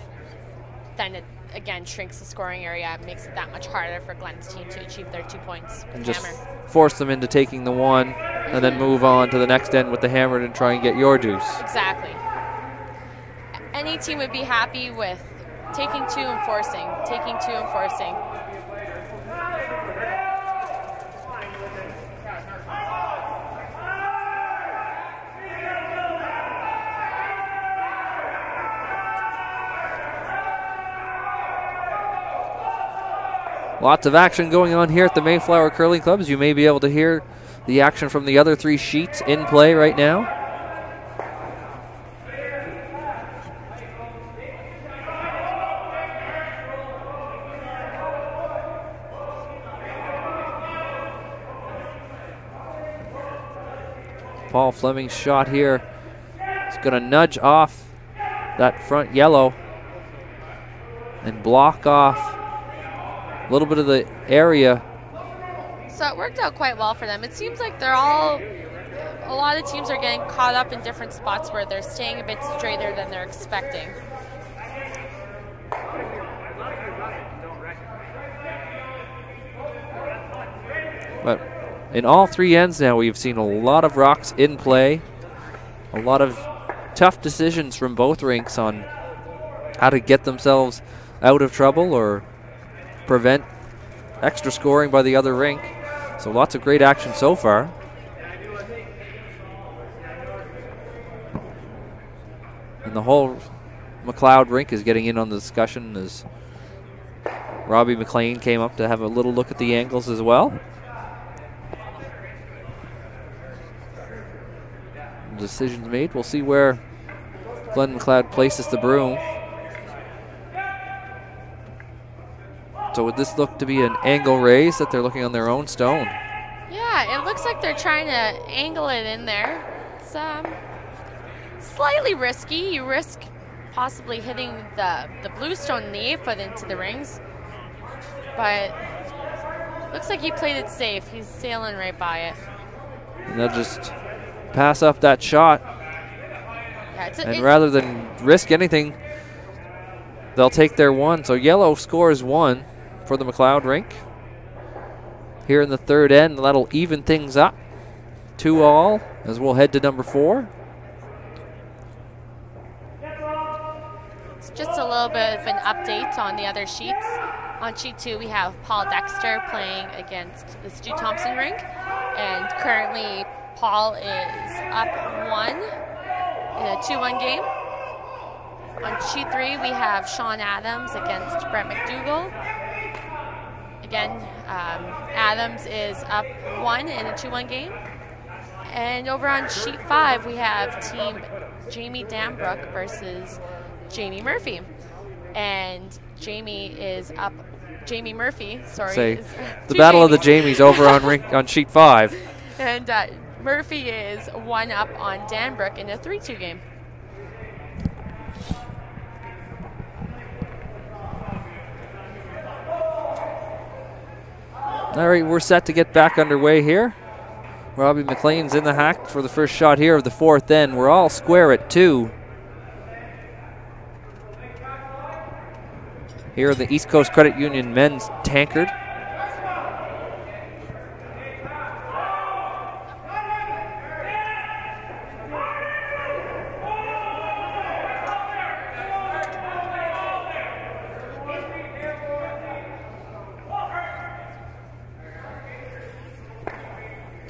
then it again shrinks the scoring area and makes it that much harder for Glen's team to achieve their 2 points with
and
the
just
hammer.
Force them into taking the one and then move on to the next end with the hammer and try and get your deuce.
Exactly. Any team would be happy with taking two and forcing, taking two and forcing.
Lots of action going on here at the Mayflower Curling Club, as you may be able to hear the action from the other three sheets in play right now. Paul Flemming's shot here is going to nudge off that front yellow and block off a little bit of the area.
So it worked out quite well for them. It seems like a lot of teams are getting caught up in different spots where they're staying a bit straighter than they're expecting.
in all three ends now, we've seen a lot of rocks in play. A lot of tough decisions from both rinks on how to get themselves out of trouble or prevent extra scoring by the other rink. So lots of great action so far. And the whole MacLeod rink is getting in on the discussion as Robby McLean came up to have a little look at the angles as well. Decisions made. We'll see where Glen MacLeod places the broom. So would this look to be an angle raise that they're looking on their own stone?
Yeah, it looks like they're trying to angle it in there. It's slightly risky. You risk possibly hitting the blue stone in the 8-foot into the rings. But looks like he played it safe. He's sailing right by it.
And they'll just pass up that shot.
Yeah,
and rather than risk anything, they'll take their one. So yellow scores one for the MacLeod rink. Here in the third end, that'll even things up. 2-all as we'll head to number 4.
It's just a little bit of an update on the other sheets. On sheet 2, we have Paul Dexter playing against the Stu Thompson rink. And currently, Paul is up 1 in a 2-1 game. On sheet 3, we have Sean Adams against Brett McDougall. Again, Adams is up 1 in a 2-1 game. And over on sheet 5, we have team Jamie Dambrook versus Jamie Murphy. And Jamie Murphy, sorry.
The battle of the Jamies over on sheet 5.
And Murphy is 1 up on Danbrook in a 3-2 game.
All right, we're set to get back underway here. Robby McLean's in the hack for the first shot here of the 4th end. We're all square at 2. Here are the East Coast Credit Union men's Tankard.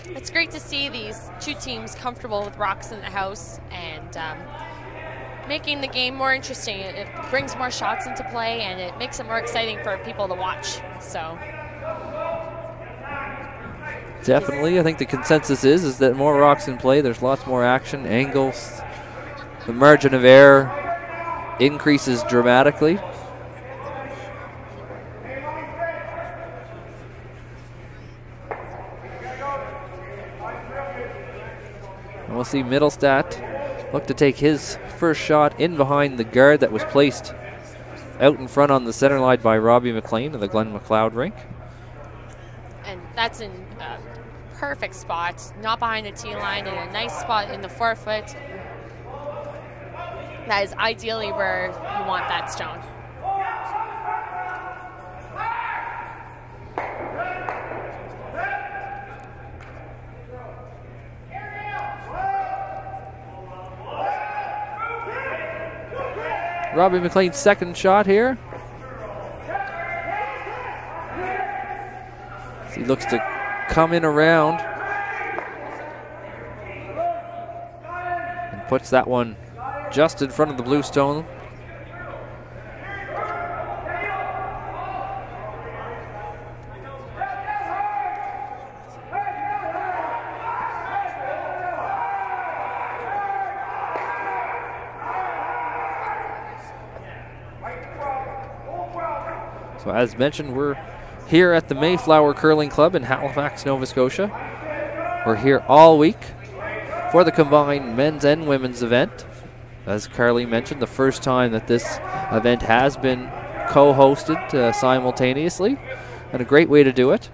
It's great to see these two teams comfortable with rocks in the house and making the game more interesting. It brings more shots into play and it makes it more exciting for people to watch. So
definitely, I think the consensus is that more rocks in play, there's lots more action, angles, the margin of error increases dramatically. And we'll see Mittelstadt look to take his first shot in behind the guard that was placed out in front on the center line by Robby McLean of the Glen MacLeod rink.
And that's in a perfect spot, not behind the tee line, in a nice spot in the 4-foot. That is ideally where you want that stone.
Robby McLean's second shot here. He looks to come in around and puts that one just in front of the blue stone. So as mentioned, we're here at the Mayflower Curling Club in Halifax, Nova Scotia. We're here all week for the combined men's and women's event. As Carly mentioned, the first time that this event has been co-hosted simultaneously, and a great way to do it.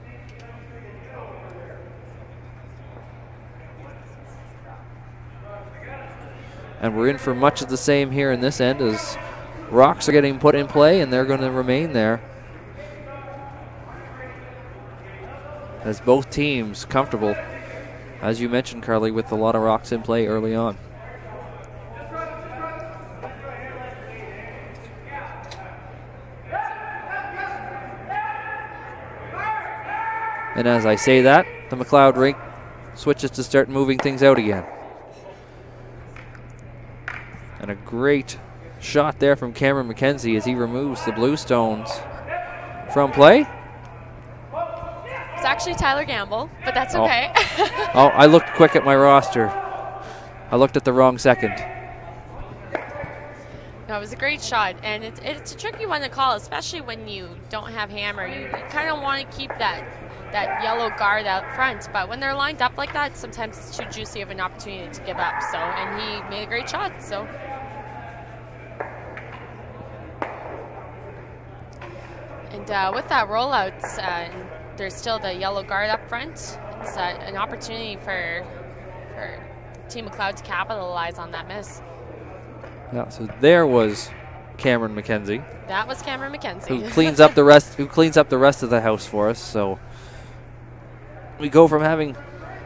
And we're in for much of the same here in this end as rocks are getting put in play and they're going to remain there. as both teams comfortable, as you mentioned, Carly, with a lot of rocks in play early on. And as I say that, the MacLeod rink switches to start moving things out again. And a great shot there from Cameron McKenzie as he removes the blue stones from play.
It's actually Tyler Gamble, but that's okay.
Oh, I looked quick at my roster. I looked at the wrong second.
No, it was a great shot, and it's a tricky one to call, especially when you don't have hammer. You kind of want to keep that yellow guard out front, but when they're lined up like that, sometimes it's too juicy of an opportunity to give up. So, and he made a great shot. So, and with that rollout, there's still the yellow guard up front. It's an opportunity for Team MacLeod to capitalize on that miss.
Yeah. So there was Cameron McKenzie.
That was Cameron McKenzie.
Who cleans up the rest? Who cleans up the rest of the house for us? So. We go from having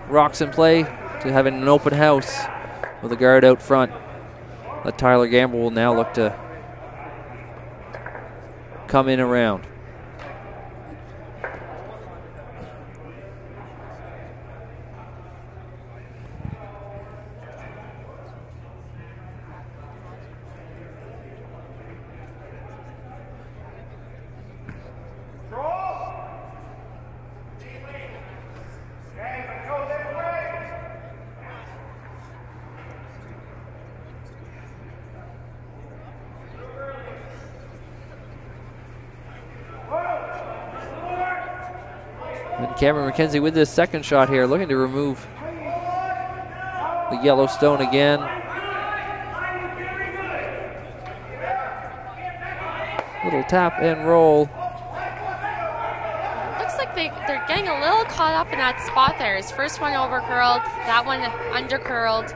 rocks in play to having an open house with a guard out front. That Tyler Gamble will now look to come in around. Cameron McKenzie with this second shot here, looking to remove the yellow stone again. Little tap and roll.
Looks like they're getting a little caught up in that spot there. His first one over curled, that one under curled.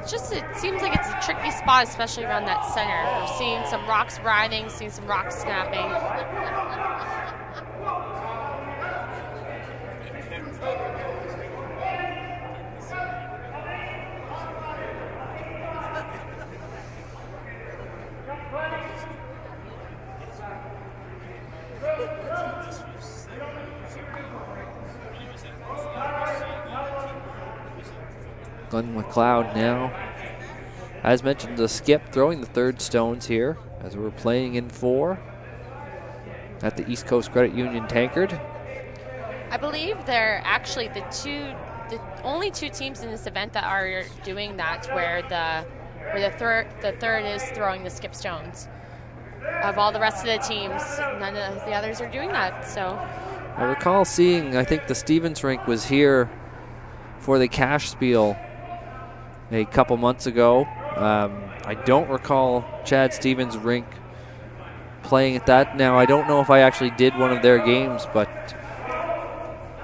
It seems like it's a tricky spot, especially around that center. We're seeing some rocks riding, seeing some rocks snapping.
Glen MacLeod now, as mentioned, the skip throwing the third stones here as we're playing in 4 at the East Coast Credit Union Tankard.
I believe they're actually the only two teams in this event that are doing that, where the third is throwing the skip stones. Of all the rest of the teams, none of the others are doing that. So
I recall seeing, I think the Stevens rink was here for the cash spiel a couple months ago. I don't recall Chad Stevens' rink playing at that. Now, I don't know if I actually did one of their games, but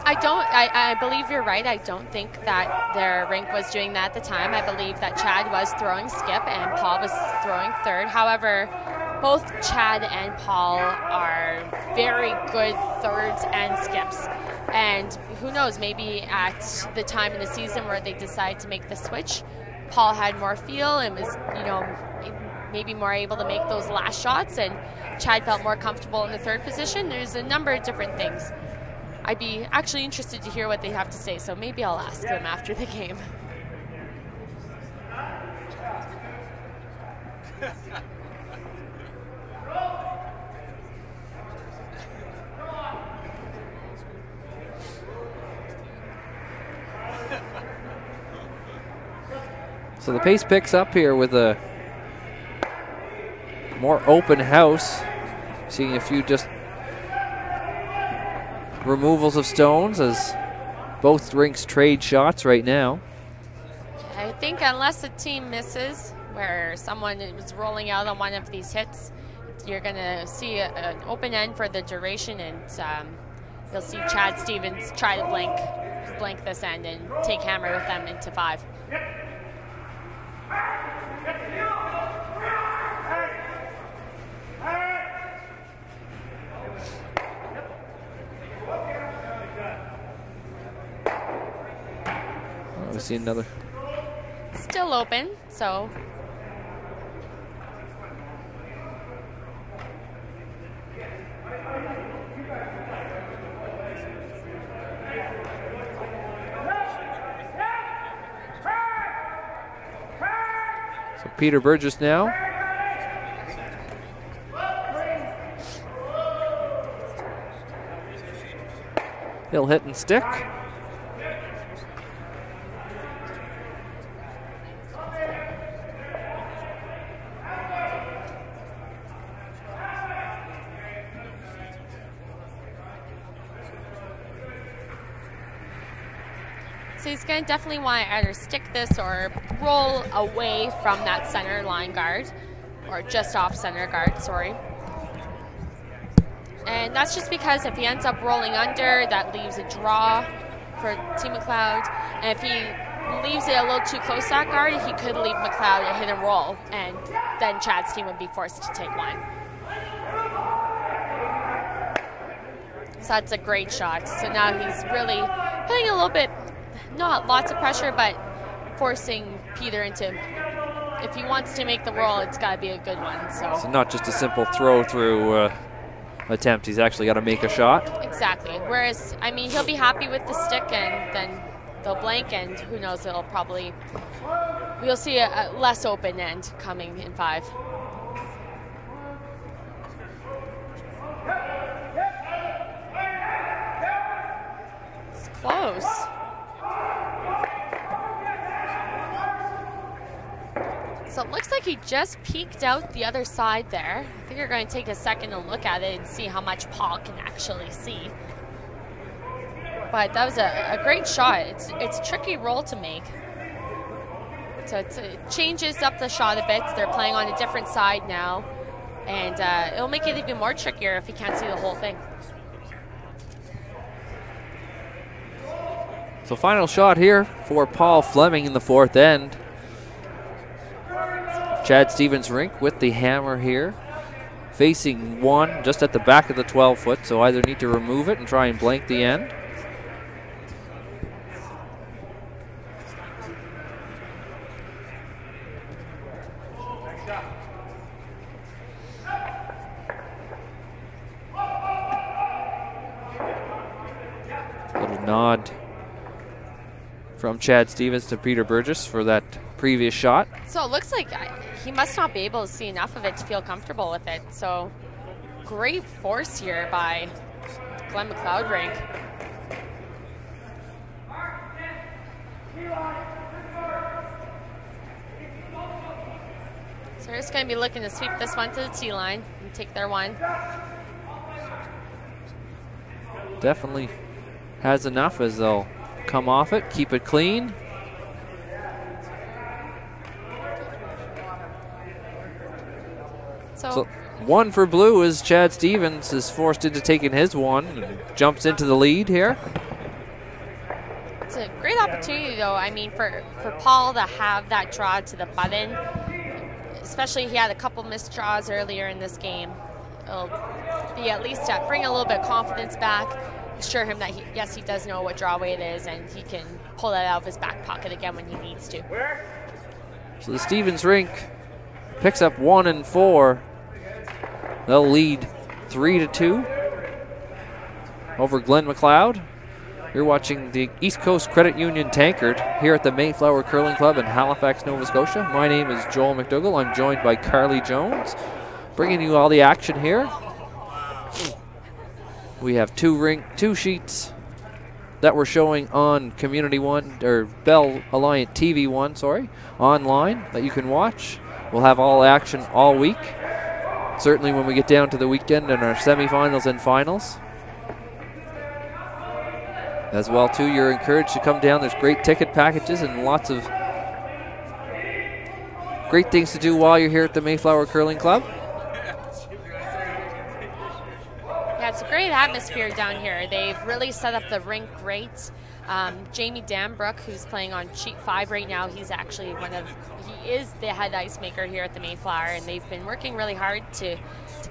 I believe you're right. I don't think that their rink was doing that at the time. I believe that Chad was throwing skip and Paul was throwing third. However, both Chad and Paul are very good thirds and skips. And who knows, maybe at the time in the season where they decide to make the switch, Paul had more feel and was, maybe more able to make those last shots, and Chad felt more comfortable in the third position. There's a number of different things. I'd be actually interested to hear what they have to say, so maybe I'll ask them after the game.
So the pace picks up here with a more open house. Seeing a few just removals of stones as both rinks trade shots right now.
I think unless a team misses, where someone is rolling out on one of these hits, you're going to see an open end for the duration, and you'll see Chad Stevens try to blank this end and take hammer with them into 5.
We see another.
Still open, so.
So Peter Burgess now. He'll hit and stick.
So he's going to definitely want to either stick this or roll away from that center line guard, or just off center guard, sorry. And that's just because if he ends up rolling under, that leaves a draw for Team MacLeod. And if he leaves it a little too close to that guard, he could leave MacLeod a hit and roll, and then Chad's team would be forced to take one. So that's a great shot. So now he's really putting a little bit, not lots of pressure, but forcing Peter into, if he wants to make the roll, it's got to be a good one. So
not just a simple throw through attempt. He's actually got to make a shot.
Exactly. Whereas, I mean, he'll be happy with the stick, and then they'll blank, and who knows, it'll probably, we'll see a less open end coming in 5. It's close. So it looks like he just peeked out the other side there. I think you're going to take a second to look at it and see how much Paul can actually see. But that was a great shot. It's a tricky roll to make. So it changes up the shot a bit. They're playing on a different side now. And it'll make it even more trickier if he can't see the whole thing.
So final shot here for Paul Flemming in the 4th end. Chad Stevens rink with the hammer here. Facing one just at the back of the 12-foot, so either need to remove it and try and blank the end. Little nod from Chad Stevens to Peter Burgess for that previous shot.
So it looks like he must not be able to see enough of it to feel comfortable with it. So great force here by Glen MacLeod rink. So they're just going to be looking to sweep this one to the tee line and take their one.
Definitely has enough as they'll come off it, keep it clean. So one for blue as Chad Stevens is forced into taking his one and jumps into the lead here.
It's a great opportunity, though. I mean, for Paul to have that draw to the button, especially he had a couple missed draws earlier in this game. It'll be at least to bring a little bit of confidence back, assure him that, yes, he does know what draw way it is, and he can pull that out of his back pocket again when he needs to.
So the Stevens rink picks up 1 and 4. They'll lead 3-2 over Glen MacLeod. You're watching the East Coast Credit Union Tankard here at the Mayflower Curling Club in Halifax, Nova Scotia. My name is Joel McDougall. I'm joined by Carly Jones, bringing you all the action here. We have two sheets that we're showing on Community One, or Bell Alliant TV One, sorry, online that you can watch. We'll have all action all week. Certainly when we get down to the weekend and our semifinals and finals. As well, too, you're encouraged to come down. There's great ticket packages and lots of great things to do while you're here at the Mayflower Curling Club.
Yeah, it's a great atmosphere down here. They've really set up the rink great. Jamie Danbrook, who's playing on sheet 5 right now, he's actually he is the head ice maker here at the Mayflower, and they've been working really hard to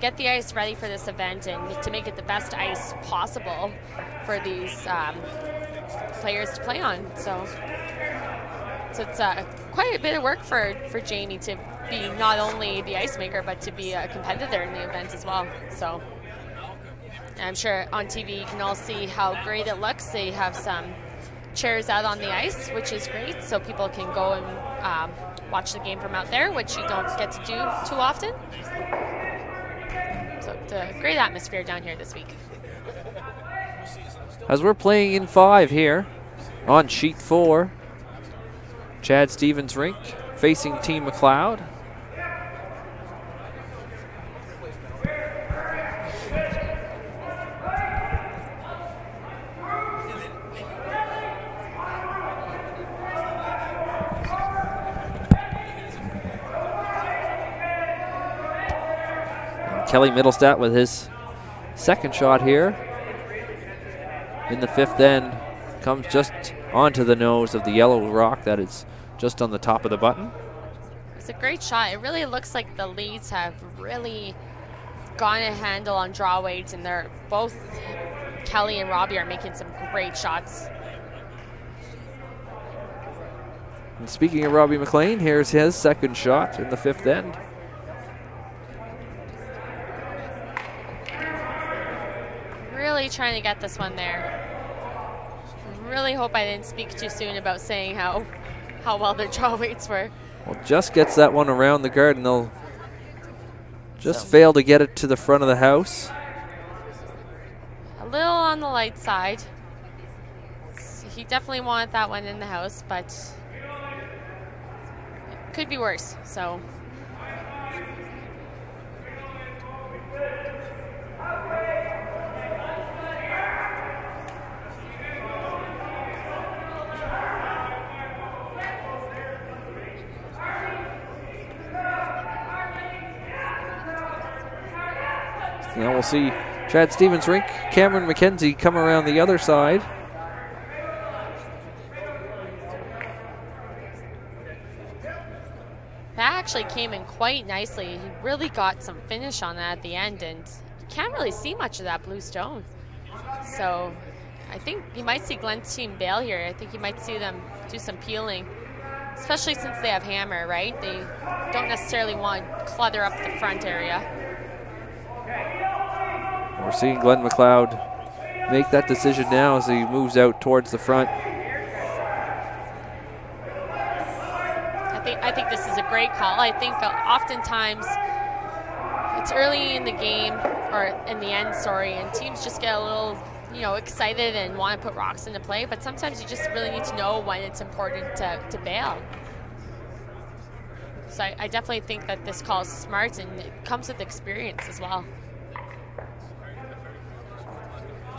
get the ice ready for this event and to make it the best ice possible for these players to play on. So So it's quite a bit of work for Jamie to be not only the ice maker, but to be a competitor in the event as well. So I'm sure on TV you can all see how great it looks. They have some chairs out on the ice, which is great, so people can go and watch the game from out there, which you don't get to do too often. So it's a great atmosphere down here this week.
As we're playing in 5 here on sheet 4, Chad Stevens rink facing Team MacLeod. Kelly Mittelstadt with his second shot here in the 5th end comes just onto the nose of the yellow rock that is just on the top of the button.
It's a great shot. It really looks like the Leeds have really gotten a handle on draw weights, and they're both, Kelly and Robby, are making some great shots.
And speaking of Robby McLean, here's his second shot in the 5th end.
Really trying to get this one there. I really hope I didn't speak too soon about saying how well their draw weights were.
Well, just gets that one around the guard, and they'll just fail to get it to the front of the house.
A little on the light side. He definitely wanted that one in the house, but it could be worse. So.
Now we'll see Chad Stevens rink, Cameron McKenzie come around the other side.
That actually came in quite nicely. He really got some finish on that at the end, and you can't really see much of that blue stone. So I think you might see Glen's team bail here. I think you might see them do some peeling, especially since they have hammer, right? They don't necessarily want to clutter up the front area.
We're seeing Glen MacLeod make that decision now as he moves out towards the front.
I think this is a great call. I think oftentimes it's early in the game, or in the end, sorry, and teams just get a little, excited and want to put rocks into play, but sometimes you just really need to know when it's important to bail. So I definitely think that this call is smart, and it comes with experience as well.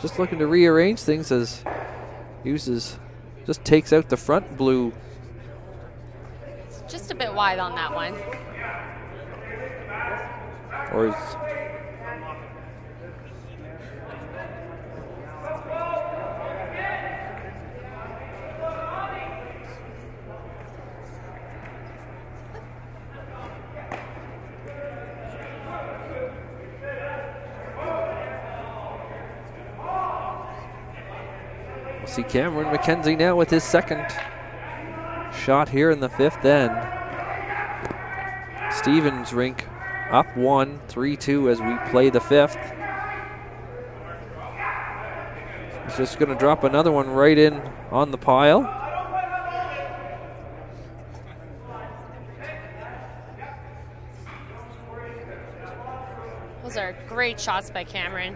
Just looking to rearrange things as just takes out the front blue.
It's just a bit wide on that one.
Or is see Cameron McKenzie now with his second shot here in the 5th end. Stevens rink up 1, 3-2 as we play the 5th. He's just going to drop another one right in on the pile.
Those are great shots by Cameron.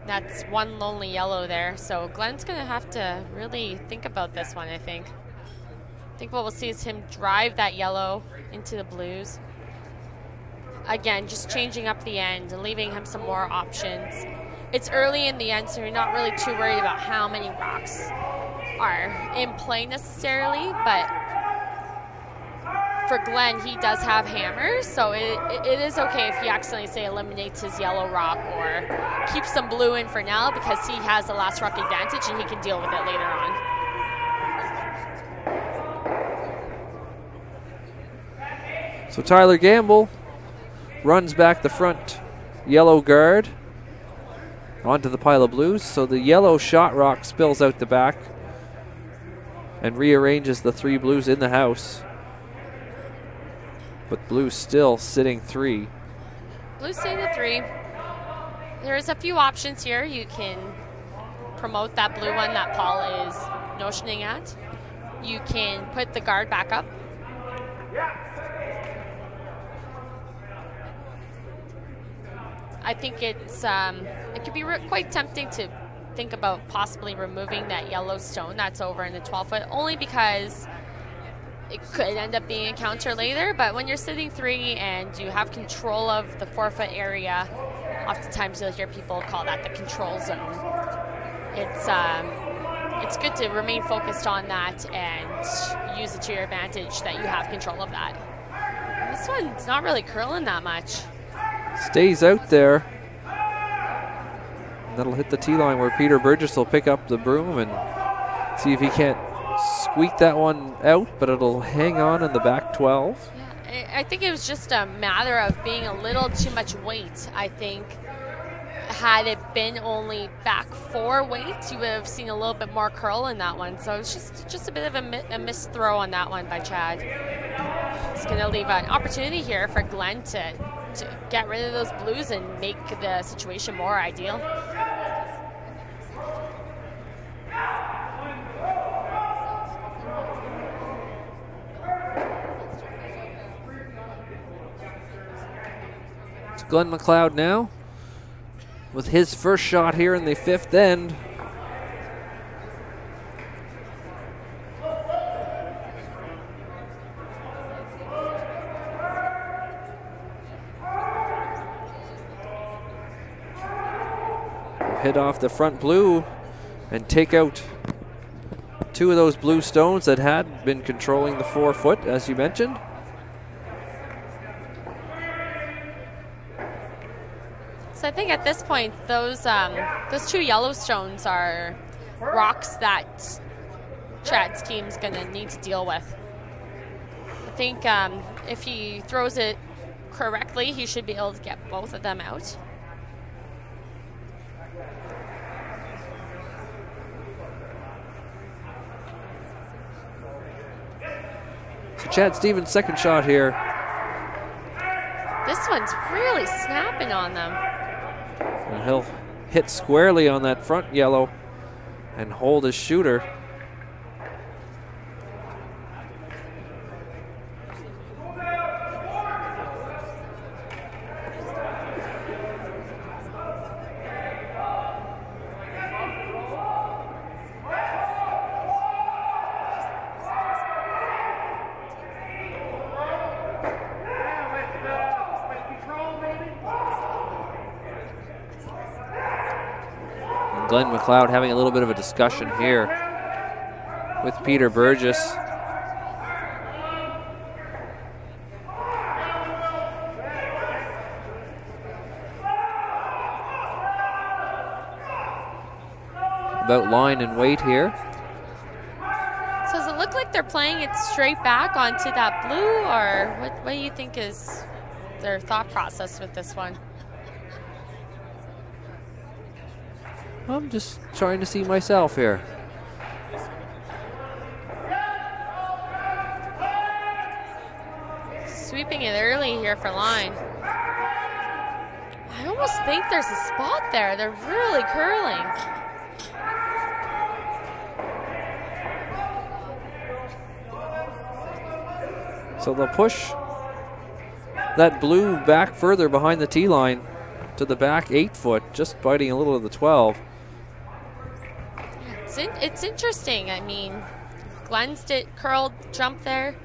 That's one lonely yellow there. So Glen's going to have to really think about this one, I think. I think what we'll see is him drive that yellow into the blues. Again, just changing up the end and leaving him some more options. It's early in the end, so you're not really too worried about how many rocks are in play necessarily, but for Glen, he does have hammers, so it is okay if he accidentally, say, eliminates his yellow rock or keeps some blue in for now, because he has the last rock advantage and he can deal with it later on.
So Tyler Gamble runs back the front yellow guard onto the pile of blues. So the yellow shot rock spills out the back. and rearranges the 3 blues in the house. But blue still sitting 3.
Blue sitting at 3. There's a few options here. You can promote that blue one that Paul is notioning at. You can put the guard back up. I think it's it could be quite tempting to think about possibly removing that yellow stone that's over in the 12-foot, only because it could end up being a counter later. But when you're sitting 3 and you have control of the 4-foot area, oftentimes you'll hear people call that the control zone. It's good to remain focused on that and use it to your advantage that you have control of that. This one's not really curling that much.
Stays out there. That'll hit the tee line where Peter Burgess will pick up the broom and see if he can't squeak that one out, but it'll hang on in the back 12.
Yeah, I think it was just a matter of being a little too much weight. I think had it been only back 4 weight, you would have seen a little bit more curl in that one. So it's just a bit of a missed throw on that one by Chad. It's going to leave an opportunity here for Glen to get rid of those blues and make the situation more ideal.
It's Glen MacLeod now with his first shot here in the 5th end. Hit off the front blue and take out 2 of those blue stones that had been controlling the 4-foot, as you mentioned.
So I think at this point, those 2 yellow stones are rocks that Chad's team's going to need to deal with. I think if he throws it correctly, he should be able to get both of them out.
So Chad Stevens' second shot here.
This one's really snapping on them.
And he'll hit squarely on that front yellow and hold his shooter. Glen MacLeod having a little bit of a discussion here with Peter Burgess. About line and weight here.
So does it look like they're playing it straight back onto that blue, or what do you think is their thought process with this one?
I'm just trying to see myself here.
Sweeping it early here for line. I almost think there's a spot there. They're really curling.
So they'll push that blue back further behind the tee line to the back 8-foot, just biting a little of the 12.
It's interesting. I mean, Glen's did curled jump there,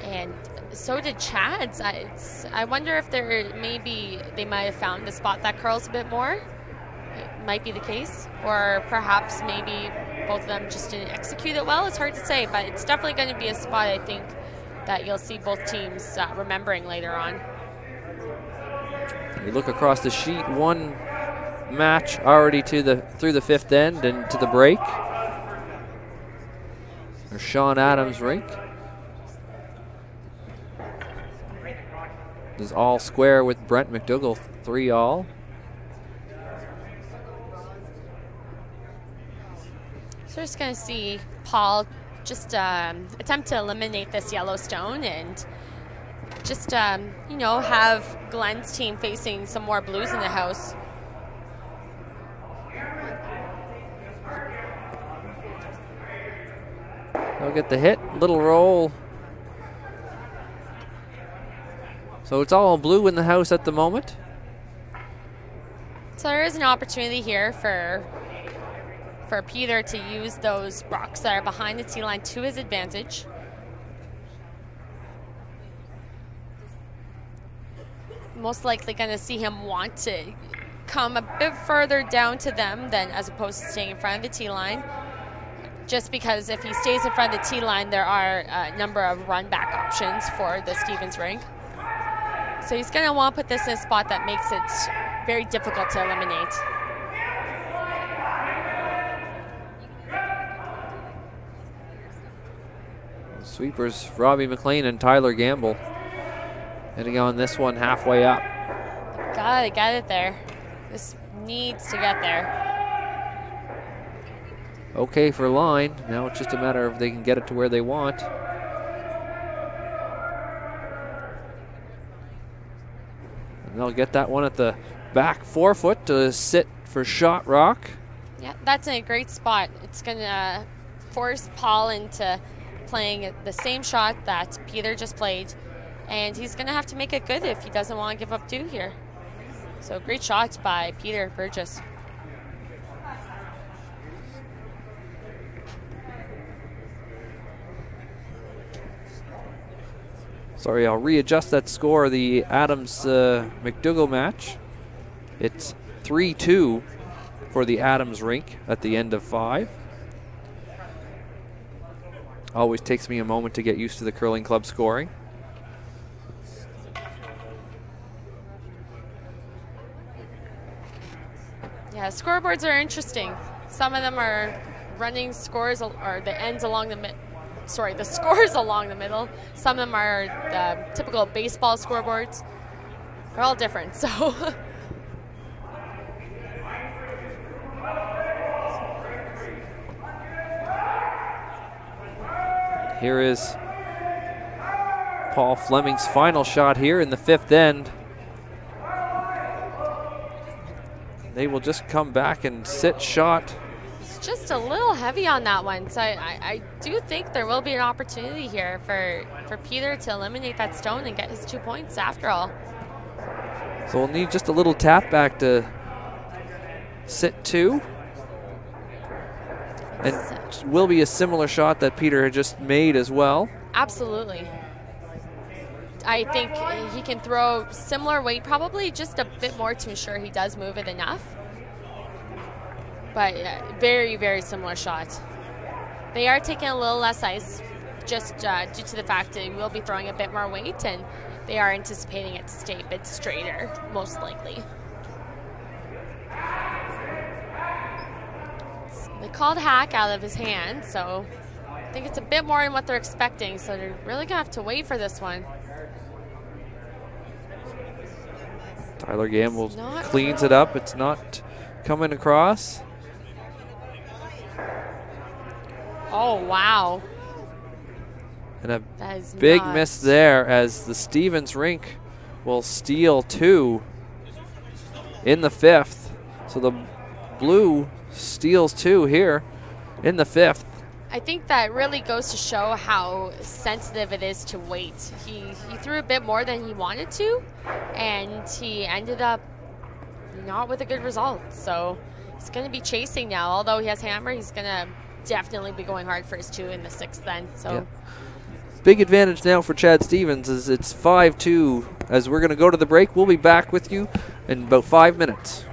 and so did Chad's. I wonder if they might have found a spot that curls a bit more. It might be the case, or perhaps maybe both of them just didn't execute it well. It's hard to say, but it's definitely going to be a spot I think that you'll see both teams remembering later on.
You look across the sheet, one match already through the 5th end and to the break. There's Sean Adams' rink. This is all square with Brent McDougall, 3-all.
So we're just going to see Paul just attempt to eliminate this yellow stone and just, you know, have Glen's team facing some more blues in the house.
They'll get the hit, little roll. So it's all blue in the house at the moment.
So there is an opportunity here for Peter to use those rocks that are behind the tee line to his advantage. Most likely going to see him want to come a bit further down to them than as opposed to staying in front of the tee line. Just because if he stays in front of the tee line, there are a number of run back options for the Stevens rink. So he's going to want to put this in a spot that makes it very difficult to eliminate.
Sweepers, Robby McLean and Tyler Gamble hitting on this one halfway up.
Gotta get it there. This needs to get there.
Okay for line. Now it's just a matter of they can get it to where they want. And they'll get that one at the back 4 foot to sit for shot rock.
Yeah, that's in a great spot. It's gonna force Paul into playing the same shot that Peter just played, and he's gonna have to make it good if he doesn't want to give up 2 here. So great shots by Peter Burgess.
Sorry, I'll readjust that score, the Adams-McDougall match. It's 3-2 for the Adams rink at the end of 5. Always takes me a moment to get used to the curling club scoring.
Yeah, scoreboards are interesting. Some of them are running scores, or the ends along the the scores along the middle. Some of them are the typical baseball scoreboards. They're all different, so.
Here is Paul Flemming's final shot here in the 5th end. They will just come back and sit shot.
It's just a little heavy on that one, so I do think there will be an opportunity here for Peter to eliminate that stone and get his 2 points after all.
So we'll need just a little tap back to sit 2. And will be a similar shot that Peter had just made as well.
Absolutely. I think he can throw similar weight, probably just a bit more to ensure he does move it enough. But very, very similar shot. They are taking a little less ice just due to the fact that he will be throwing a bit more weight, and they are anticipating it to stay a bit straighter, most likely. They called hack out of his hand, so I think it's a bit more than what they're expecting, so they're really gonna have to wait for this one.
Tyler Gamble cleans it up. It's not coming across.
Oh, wow.
And a big miss there as the Stevens rink will steal 2 in the 5th. So the blue steals 2 here in the 5th.
I think that really goes to show how sensitive it is to weight. He threw a bit more than he wanted to, and he ended up not with a good result. So he's going to be chasing now. Although he has hammer, he's going to definitely be going hard for his 2 in the 6th then. So.
Yeah. Big advantage now for Chad Stevens as it's 5-2. As we're going to go to the break, we'll be back with you in about 5 minutes.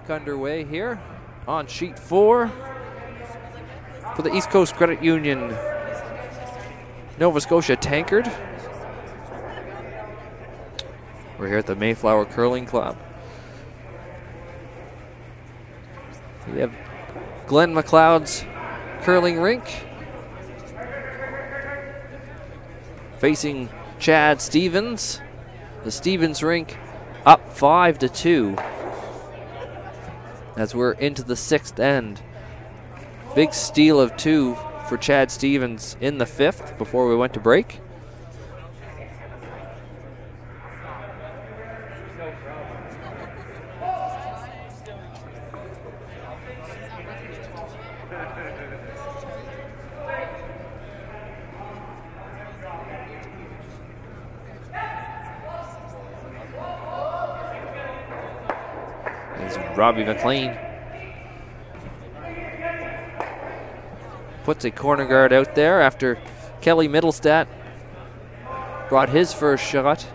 back underway here on sheet 4 for the East Coast Credit Union Nova Scotia Tankard. We're here at the Mayflower Curling Club. We have Glen MacLeod's curling rink facing Chad Stevens. The Stevens rink up 5-2 as we're into the 6th end. Big steal of 2 for Chad Stevens in the 5th before we went to break. Robby McLean puts a corner guard out there after Kelly Mittelstadt brought his first shot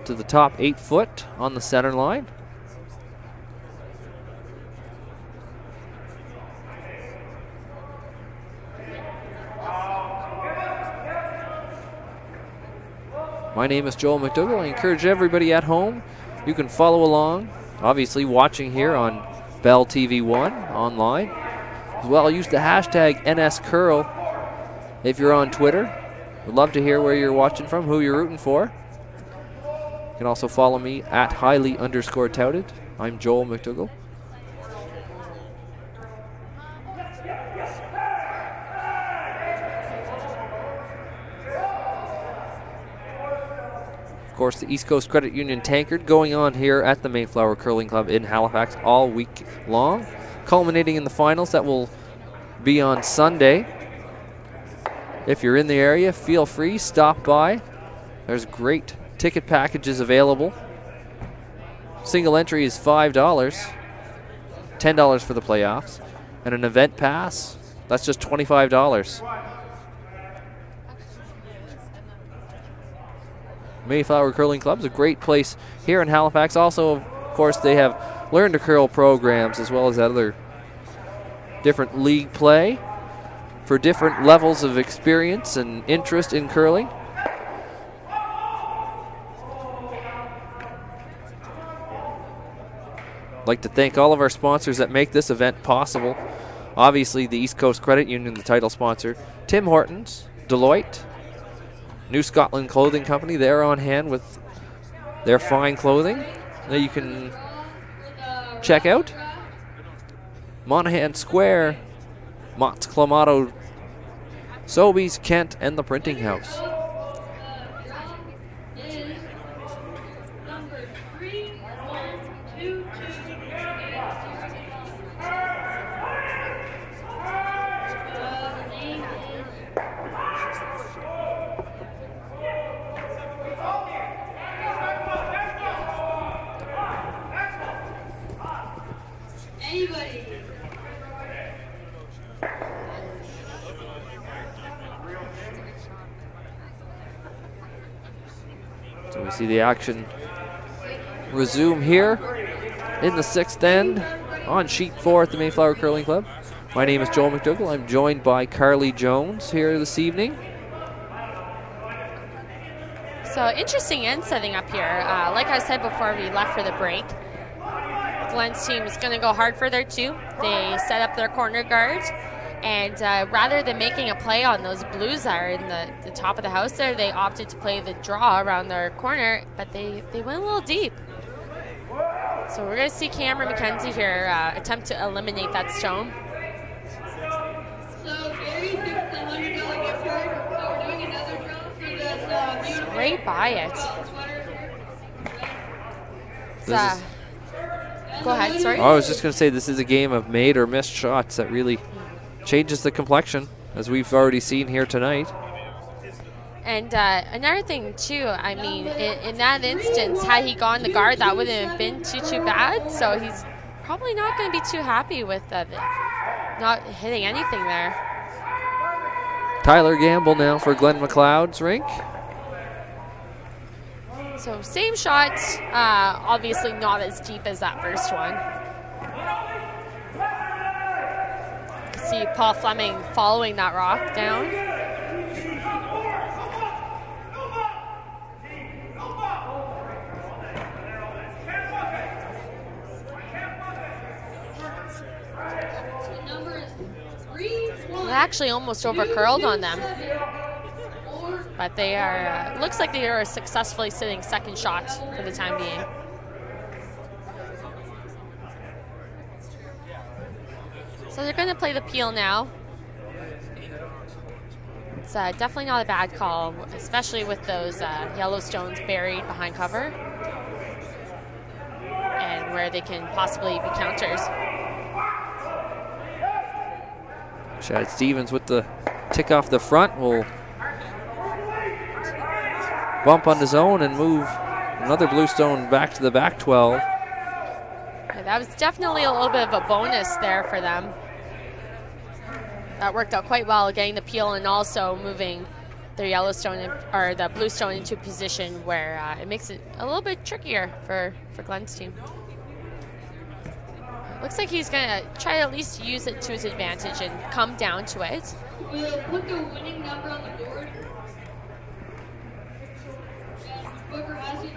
to the top 8 foot on the center line. My name is Joel McDougall. I encourage everybody at home, you can follow along, obviously watching here on Bell TV1 online. As well, use the hashtag NSCurl if you're on Twitter. We'd love to hear where you're watching from, who you're rooting for. You can also follow me at highly_touted. I'm Joel McDougall. Of course, the East Coast Credit Union Tankard going on here at the Mayflower Curling Club in Halifax all week long, culminating in the finals that will be on Sunday. If you're in the area, feel free, stop by. There's great ticket packages available. Single entry is $5, $10 for the playoffs, and an event pass, that's just $25. Mayflower Curling Club is a great place here in Halifax. Also, of course, they have Learn to Curl programs as well as other different league play for different levels of experience and interest in curling. I'd like to thank all of our sponsors that make this event possible. Obviously, the East Coast Credit Union, the title sponsor, Tim Hortons, Deloitte, New Scotland Clothing Company, they're on hand with their fine clothing that you can check out. Monaghan Square, Mott's Clamato, Sobeys, Kent, and the Printing House. So we see the action resume here in the 6th end on sheet 4 at the Mayflower Curling Club. My name is Joel McDougall. I'm joined by Carly Jones here this evening.
So interesting end setting up here. Like I said before we left for the break, Glen's team is going to go hard for their 2. They set up their corner guard, and rather than making a play on those blues that are in the top of the house there, they opted to play the draw around their corner, but they went a little deep. So we're going to see Cameron McKenzie here attempt to eliminate that stone. Straight by it. Go ahead, sorry.
I was just going to say, this is a game of made or missed shots that really changes the complexion, as we've already seen here tonight.
And another thing, too, I mean, in that instance, had he gone the guard, that wouldn't have been too bad. So he's probably not going to be too happy with not hitting anything there.
Tyler Gamble now for Glen MacLeod's rink.
So same shot, obviously not as deep as that first one. You can see Paul Flemming following that rock down. It actually almost over-curled on them. But they are, looks like they are successfully sitting second shot for the time being. So they're going to play the peel now. It's definitely not a bad call, especially with those yellow stones buried behind cover and where they can possibly be counters.
Chad Stevens with the tick off the front will bump on the zone and move another blue stone back to the back 12.
Yeah, that was definitely a little bit of a bonus there for them. That worked out quite well, getting the peel and also moving their yellow stone or the blue stone into a position where it makes it a little bit trickier for Glen's team. Looks like he's going to try to at least use it to his advantage and come down to it.
We'll put the winning number on the board. And whoever has it,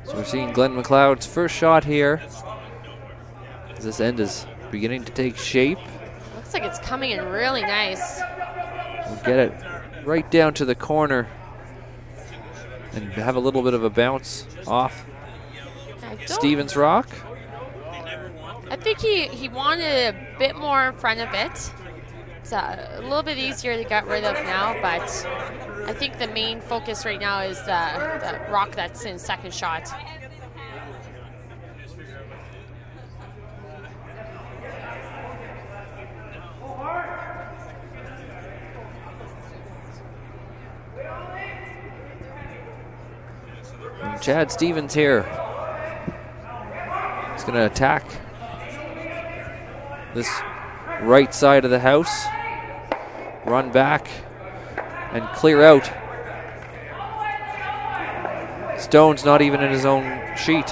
So we're seeing Glen MacLeod's first shot here. This end is beginning to take shape.
Looks like it's coming in really nice.
We'll get it right down to the corner and have a little bit of a bounce off Stevens rock.
I think he wanted a bit more in front of it. It's a little bit easier to get rid of now, but I think the main focus right now is the rock that's in second shot.
And Chad Stevens here. He's going to attack this right side of the house, run back and clear out. Stone's not even in his own sheet.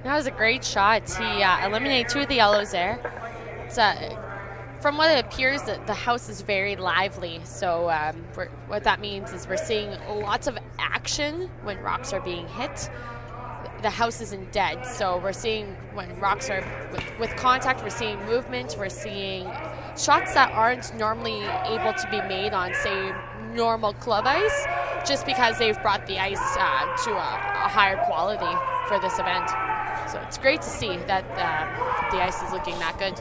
That was a great shot. He eliminated two of the yellows there. It's, from what it appears, the house is very lively. So what that means is we're seeing lots of action when rocks are being hit. The house isn't dead, so we're seeing when rocks are with contact, we're seeing movement, we're seeing shots that aren't normally able to be made on, say, normal club ice, just because they've brought the ice to a higher quality for this event. So it's great to see that the ice is looking that good.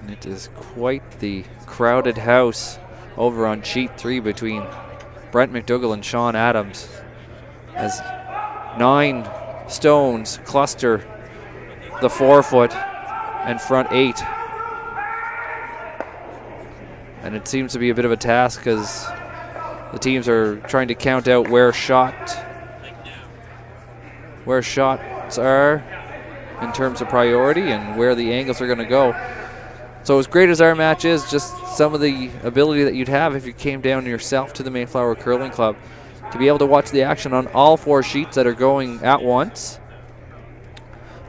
It is quite the crowded house over on sheet 3 between Brent McDougall and Sean Adams, as 9 stones cluster the 4-foot and front 8. And it seems to be a bit of a task because the teams are trying to count out where shots are in terms of priority and where the angles are going to go. So as great as our match is, just some of the ability that you'd have if you came down yourself to the Mayflower Curling Club to be able to watch the action on all 4 sheets that are going at once,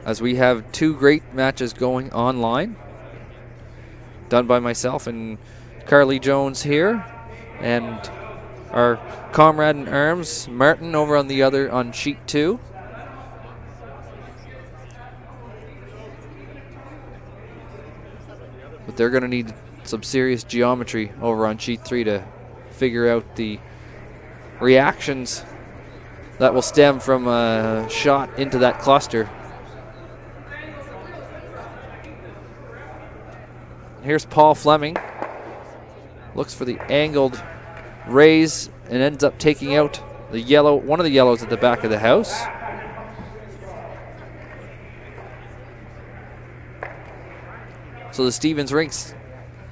as we have 2 great matches going online, done by myself and Carly Jones here, and our comrade in arms, Martin, over on the other on sheet 2. But they're going to need some serious geometry over on sheet 3 to figure out the reactions that will stem from a shot into that cluster. Here's Paul Flemming. Looks for the angled raise and ends up taking out the yellow, one of the yellows at the back of the house. So the Stevens rink's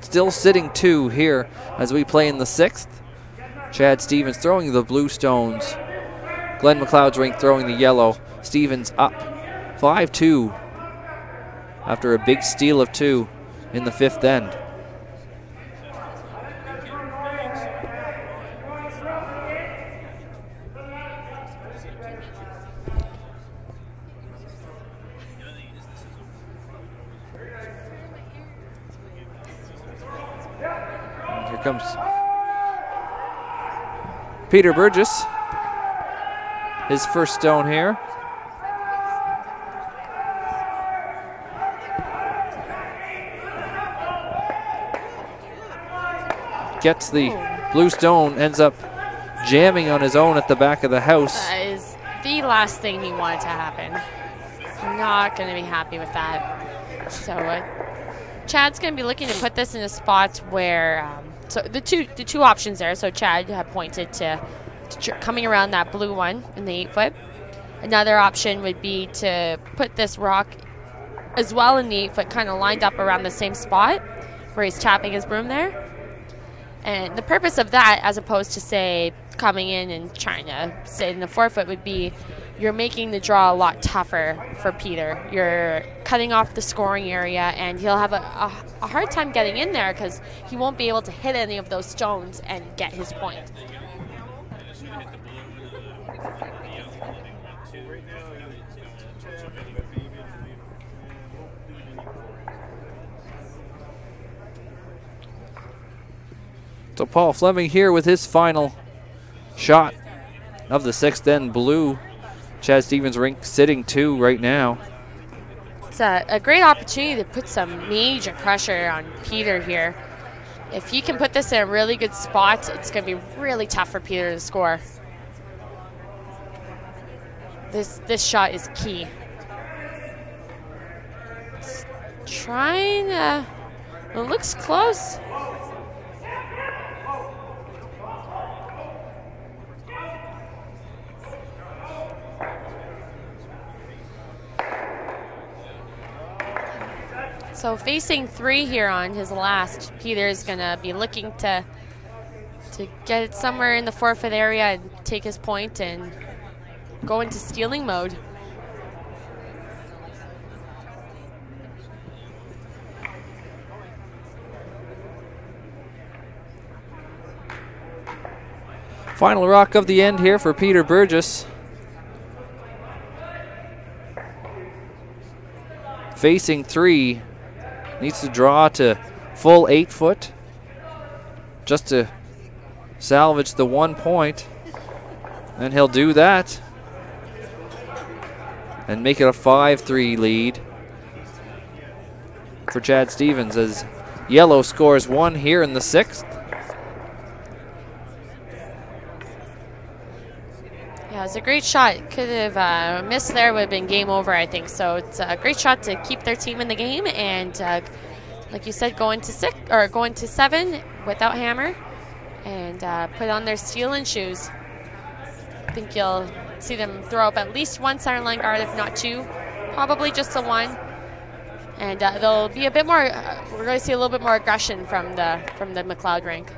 still sitting 2 here as we play in the 6th. Chad Stevens throwing the blue stones. Glen MacLeod's rink throwing the yellow. Stevens up 5-2 after a big steal of 2 in the 5th end. Here comes Peter Burgess, his first stone here. Gets the blue stone, ends up jamming on his own at the back of the house.
That is the last thing he wanted to happen. Not going to be happy with that. So Chad's going to be looking to put this in a spot where, so the two options there. So Chad had pointed to coming around that blue one in the 8-foot. Another option would be to put this rock as well in the 8-foot, kind of lined up around the same spot where he's tapping his broom there. And the purpose of that, as opposed to, say, coming in and trying to sit in the 4-foot, would be you're making the draw a lot tougher for Peter. You're cutting off the scoring area, and he'll have a hard time getting in there because he won't be able to hit any of those stones and get his point.
So Paul Flemming here with his final shot of the 6th end blue. Chad Stevens rink sitting 2 right now.
It's a great opportunity to put some major pressure on Peter here. If he can put this in a really good spot, it's going to be really tough for Peter to score. This shot is key. It's trying to, it looks close. So facing 3 here on his last, Peter's gonna be looking to get it somewhere in the 4-foot area and take his point and go into stealing mode.
Final rock of the end here for Peter Burgess. Facing 3. Needs to draw to full 8-foot just to salvage the 1 point. And he'll do that and make it a 5-3 lead for Chad Stevens as yellow scores 1 here in the 6th.
Yeah, it was a great shot. Could have missed there, would have been game over, I think. So it's a great shot to keep their team in the game, and like you said, going to 7 without hammer, and put on their stealing shoes. I think you'll see them throw up at least 1 center line guard, if not 2, probably just a 1. And there'll be a bit more. We're going to see a little bit more aggression from the MacLeod rank.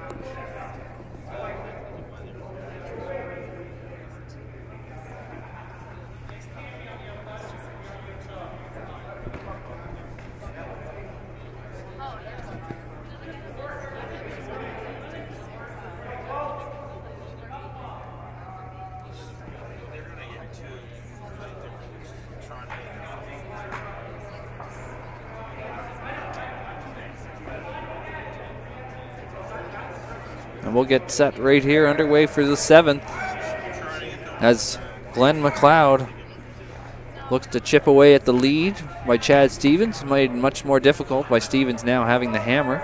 And we'll get set right here underway for the 7th as Glen MacLeod looks to chip away at the lead by Chad Stevens, made much more difficult by Stevens now having the hammer.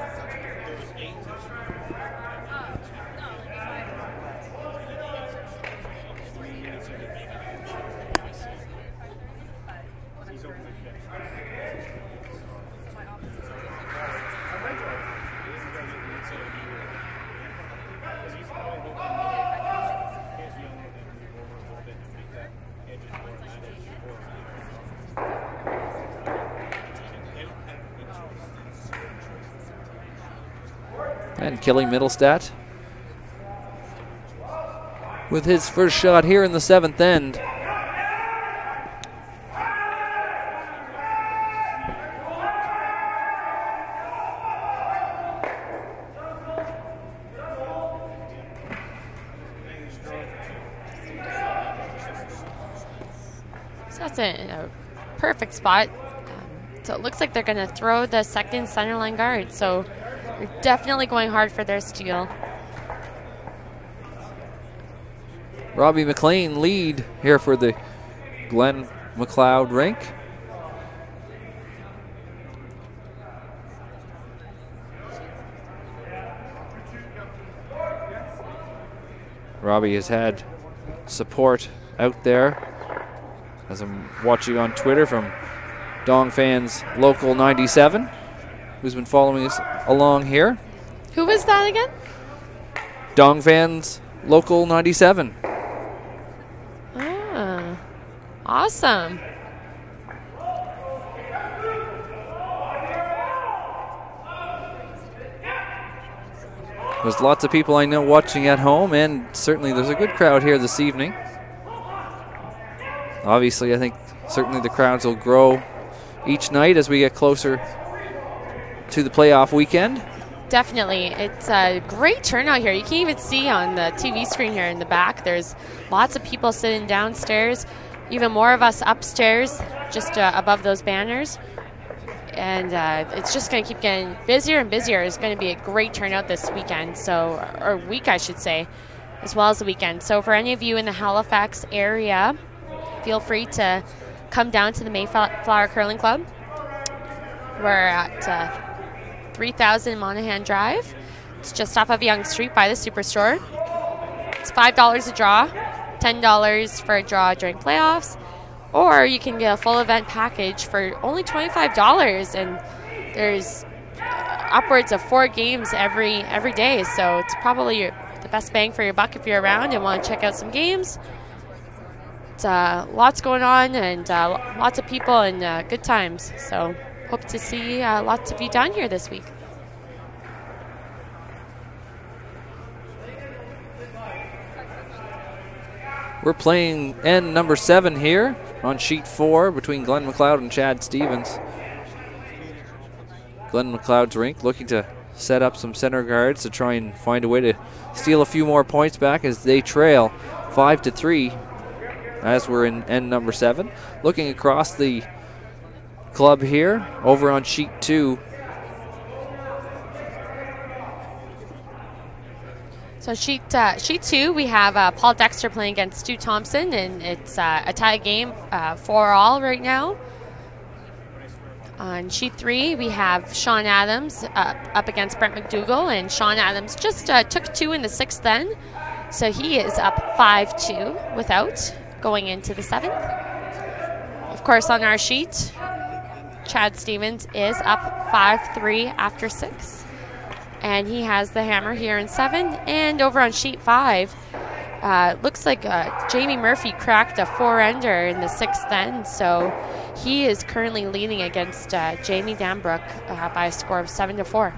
And Kelly Mittelstadt with his first shot here in the 7th end.
So that's a perfect spot. So it looks like they're going to throw the second centerline guard. So they're definitely going hard for their steal.
Robby McLean lead here for the Glen MacLeod rink. Robby has had support out there, as I'm watching on Twitter, from Dong Fans Local 97, who's been following us along here.
Who was that again?
Dong Fans Local 97.
Ah, awesome.
There's lots of people I know watching at home, and certainly there's a good crowd here this evening. Obviously, I think certainly the crowds will grow each night as we get closer to the playoff weekend.
Definitely. It's a great turnout here. You can even see on the TV screen here in the back, there's lots of people sitting downstairs, even more of us upstairs, just above those banners. And it's just going to keep getting busier and busier. It's going to be a great turnout this weekend, or week, I should say, as well as the weekend. So for any of you in the Halifax area, feel free to come down to the Mayflower Curling Club. We're at 3000 Monaghan Drive. It's just off of Yonge Street by the Superstore. It's $5 a draw, $10 for a draw during playoffs. Or you can get a full event package for only $25, and there's upwards of 4 games every day. So it's probably the best bang for your buck if you're around and want to check out some games. It's lots going on, and lots of people and good times. So hope to see lots of you down here this week.
We're playing end number 7 here on sheet 4 between Glen MacLeod and Chad Stevens. Glen MacLeod's rink looking to set up some center guards to try and find a way to steal a few more points back as they trail 5-3 as we're in end number 7. Looking across the club here over on sheet 2.
So sheet 2, we have Paul Dexter playing against Stu Thompson, and it's a tie game 4-all right now. On sheet 3, we have Sean Adams up against Brent McDougall, and Sean Adams just took 2 in the 6th end, so he is up 5-2 without going into the 7th. Of course, on our sheet, Chad Stevens is up 5-3 after 6. And he has the hammer here in 7. And over on sheet 5, looks like Jamie Murphy cracked a 4-ender in the 6th end. So he is currently leading against Jamie Danbrook by a score of 7-4.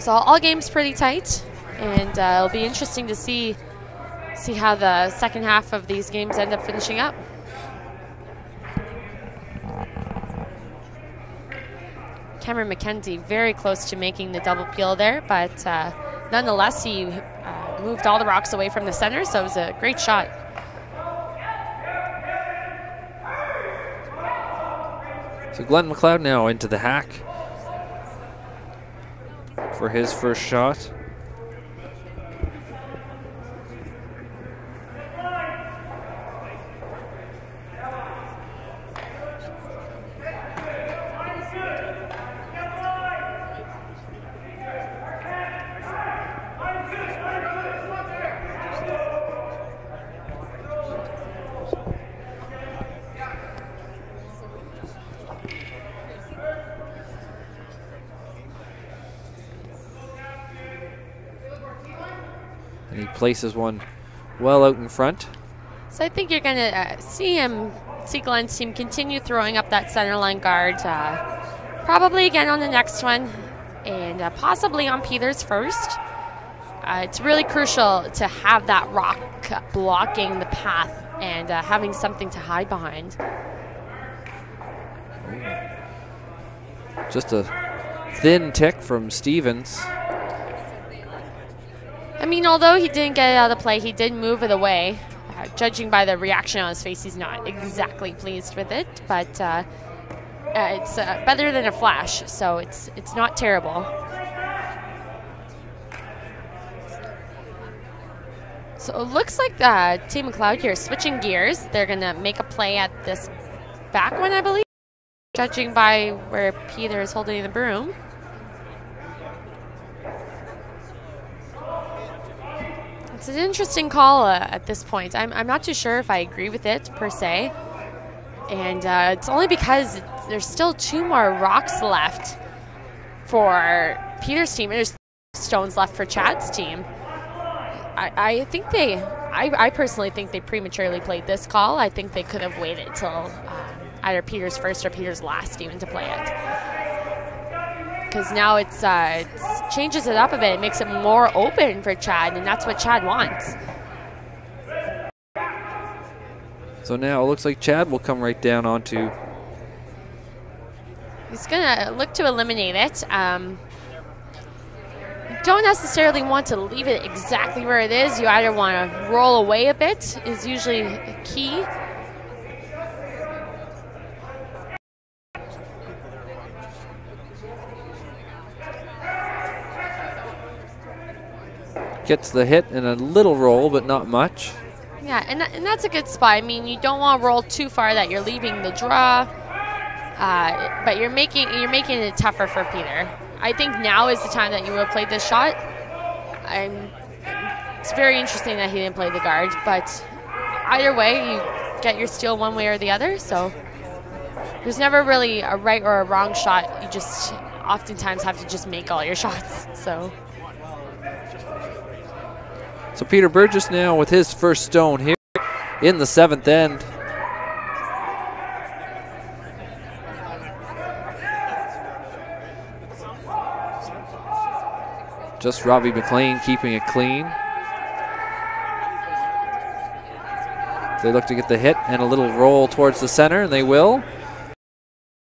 So all games pretty tight. And it'll be interesting to see how the second half of these games end up finishing up. Cameron McKenzie very close to making the double peel there, but nonetheless, he moved all the rocks away from the center, so it was a great shot.
So Glen MacLeod now into the hack for his first shot. And he places one well out in front.
So I think you're going to see Glen's team continue throwing up that center line guard. Probably again on the next one. and possibly on Peter's first. It's really crucial to have that rock blocking the path and having something to hide behind.
Just a thin tick from Stevens.
I mean, although he didn't get it out of the play, he did move it away. Judging by the reaction on his face, he's not exactly pleased with it, but it's better than a flash, so it's not terrible. So it looks like Team MacLeod here is switching gears. They're going to make a play at this back one, I believe, judging by where Peter is holding the broom. It's an interesting call at this point. I'm not too sure if I agree with it, per se. And it's only because there's still 2 more rocks left for Peter's team. And there's stones left for Chad's team. I personally think they prematurely played this call. I think they could have waited till either Peter's first or Peter's last even to play it. Because now it changes it up a bit. It makes it more open for Chad, and that's what Chad wants.
So now it looks like Chad will come right down onto.
He's going to look to eliminate it. You don't necessarily want to leave it exactly where it is. You either want to roll away a bit, is usually key.
Gets the hit and a little roll, but not much.
Yeah, and that's a good spot. I mean, you don't want to roll too far that you're leaving the draw, but you're making it tougher for Peter. I think now is the time that you would have played this shot. It's very interesting that he didn't play the guard, but either way, you get your steal one way or the other. So there's never really a right or a wrong shot. You just oftentimes have to just make all your shots. So
Peter Burgess now with his first stone here in the 7th end. Just Robby McLean keeping it clean. They look to get the hit and a little roll towards the center, and they will.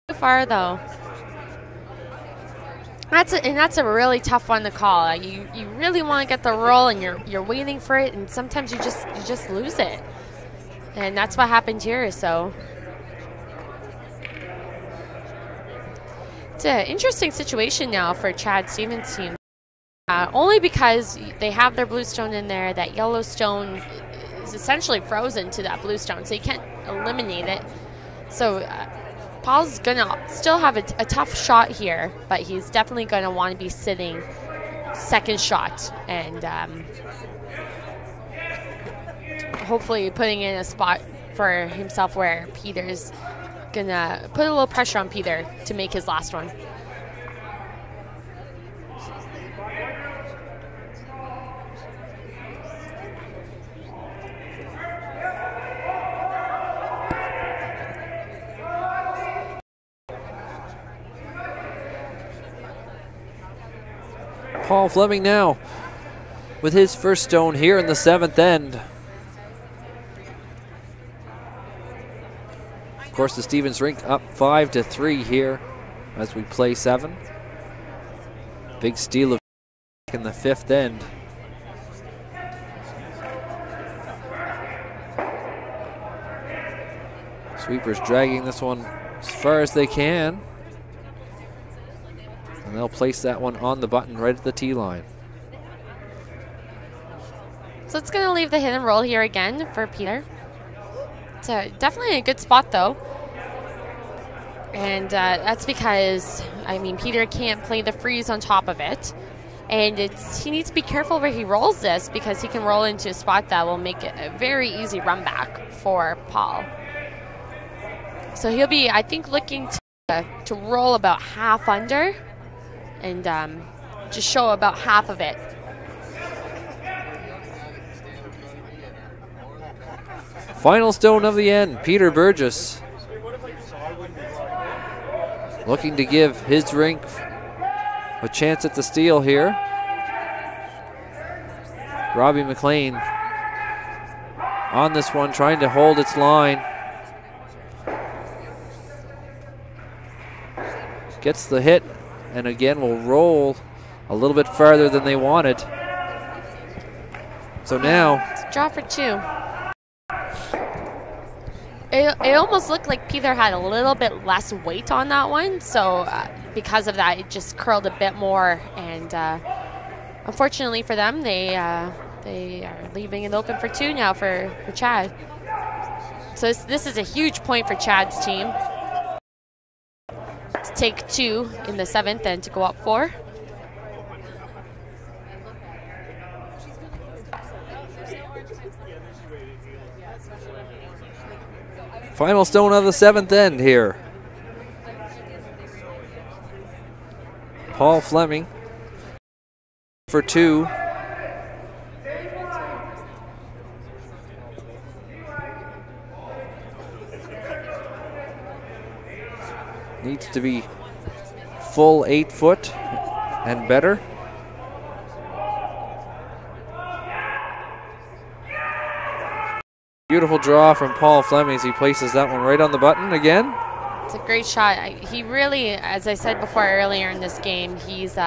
Too far though. That's a really tough one to call. You really want to get the roll, and you're waiting for it, and sometimes you just lose it, and that's what happened here. So it's an interesting situation now for Chad Stevens' team, only because they have their blue stone in there. That yellow stone is essentially frozen to that blue stone, so you can't eliminate it. So Paul's gonna still have a tough shot here, but he's definitely gonna want to be sitting second shot and hopefully putting in a spot for himself where Peter's gonna put a little pressure on Peter to make his last one.
Paul Flemming now with his first stone here in the 7th end. Of course, the Stevens rink up 5-3 here as we play 7. Big steal of in the 5th end. Sweepers dragging this one as far as they can. And they'll place that one on the button right at the tee line.
So it's going to leave the hit and roll here again for Peter. It's definitely a good spot though. And that's because, I mean, Peter can't play the freeze on top of it. And he needs to be careful where he rolls this, because he can roll into a spot that will make it a very easy run back for Paul. So he'll be, I think, looking to roll about half under and just show about half of it.
Final stone of the end, Peter Burgess. Looking to give his rink a chance at the steal here. Robby McLean on this one, trying to hold its line. Gets the hit, and again will roll a little bit farther than they wanted. So now,
draw for 2. It almost looked like Peter had a little bit less weight on that one, so because of that, it just curled a bit more. And unfortunately for them, they are leaving it open for 2 now for Chad. So this is a huge point for Chad's team to take 2 in the 7th and to go up 4.
Final stone of the 7th end here. Paul Flemming for 2. Needs to be full 8 foot and better. Beautiful draw from Paul Flemming as he places that one right on the button again.
It's a great shot. He really, as I said before earlier in this game, he's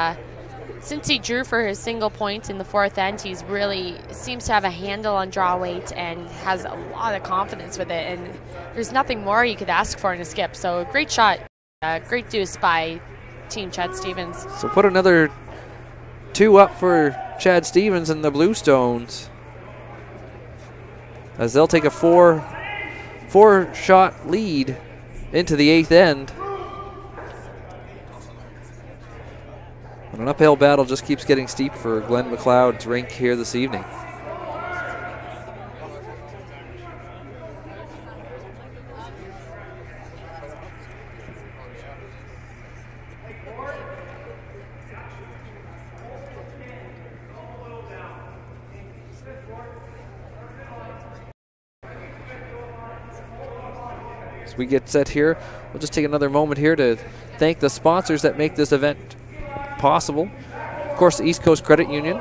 since he drew for his single point in the 4th end, he's really seems to have a handle on draw weight and has a lot of confidence with it. And there's nothing more you could ask for in a skip. So a great shot, great deuce by Team Chad Stevens. So
put another 2 up for Chad Stevens and the Bluestones, as they'll take a 4-shot lead into the 8th end. And an uphill battle just keeps getting steep for Glen MacLeod's rink here this evening. We get set here. We'll just take another moment here to thank the sponsors that make this event possible. Of course, the East Coast Credit Union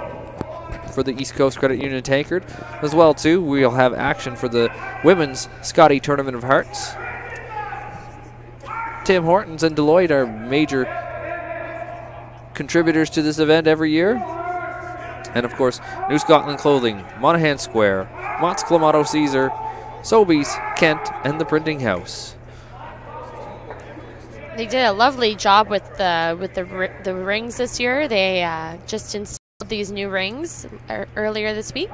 for the East Coast Credit Union Tankard. As well, too, we'll have action for the Women's Scotty Tournament of Hearts. Tim Hortons and Deloitte are major contributors to this event every year. And, of course, New Scotland Clothing, Monaghan Square, Mott's Clamato Caesar, Sobeys, Kent, and the Printing House.
They did a lovely job with the rings this year. They just installed these new rings earlier this week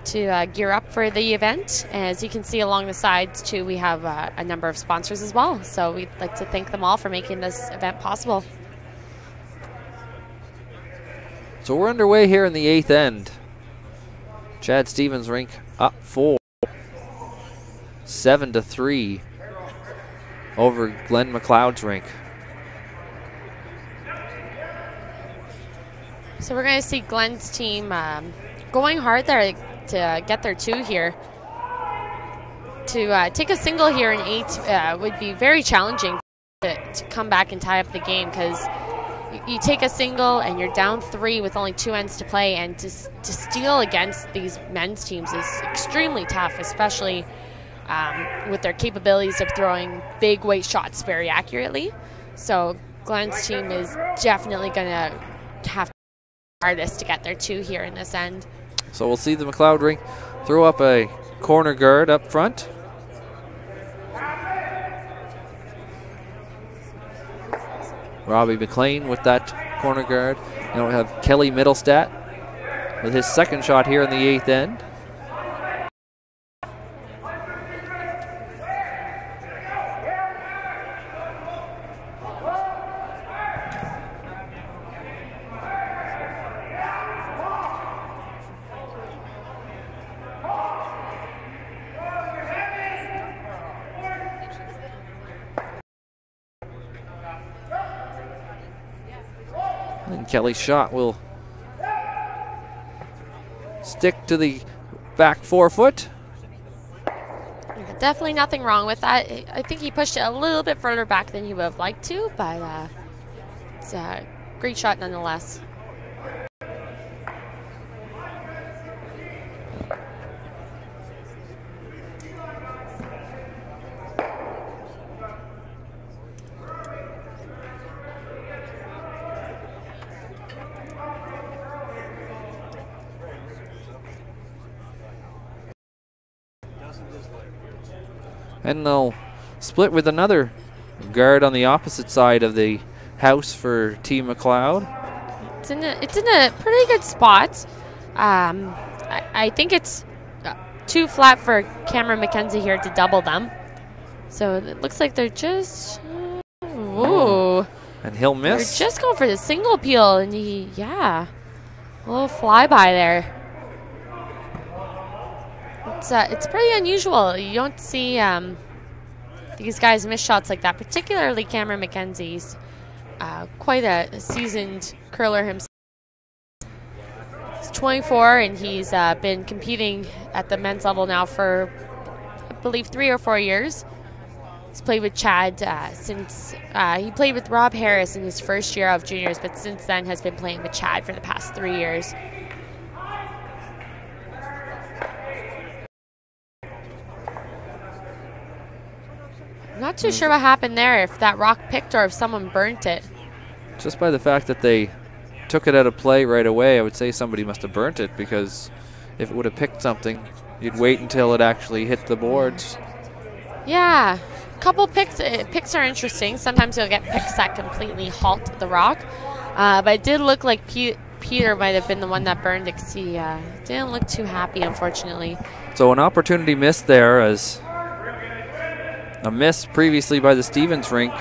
to gear up for the event. As you can see along the sides too, we have a number of sponsors as well. So we'd like to thank them all for making this event possible.
So we're underway here in the 8th end. Chad Stevens rink up 4. 7-3 over Glen MacLeod's rink.
So we're going to see Glen's team going hard there to get their 2 here. To take a single here in 8 would be very challenging to come back and tie up the game, because you take a single and you're down 3 with only 2 ends to play, and to steal against these men's teams is extremely tough, especially with their capabilities of throwing big weight shots very accurately. So Glen's team is definitely going to have to work hardest to get their 2 here in this end.
So we'll see the MacLeod rink throw up a corner guard up front. Robby McLean with that corner guard. Now we have Kelly Mittelstadt with his 2nd shot here in the 8th end. And Kelly's shot will stick to the back 4 foot.
Definitely nothing wrong with that. I think he pushed it a little bit further back than he would have liked to, but it's great shot nonetheless.
And they'll split with another guard on the opposite side of the house for Team MacLeod.
It's in a pretty good spot. I think it's too flat for Cameron McKenzie here to double them. So it looks like they're just ooh.
And he'll miss.
They're just going for the single peel, and a little flyby there. It's pretty unusual. You don't see these guys miss shots like that, particularly Cameron McKenzie's quite a seasoned curler himself. He's 24, and he's been competing at the men's level now for, I believe, 3 or 4 years. He's played with Chad since he played with Rob Harris in his first year of juniors, but since then has been playing with Chad for the past 3 years. I'm not too sure what happened there, if that rock picked or if someone burnt it.
Just by the fact that they took it out of play right away, I would say somebody must have burnt it, because if it would have picked something, you'd wait until it actually hit the boards.
Yeah, a couple picks. Picks are interesting. Sometimes you'll get picks that completely halt the rock. But it did look like Peter might have been the one that burned it, because he didn't look too happy, unfortunately.
So an opportunity missed there, as a miss previously by the Stevens rink,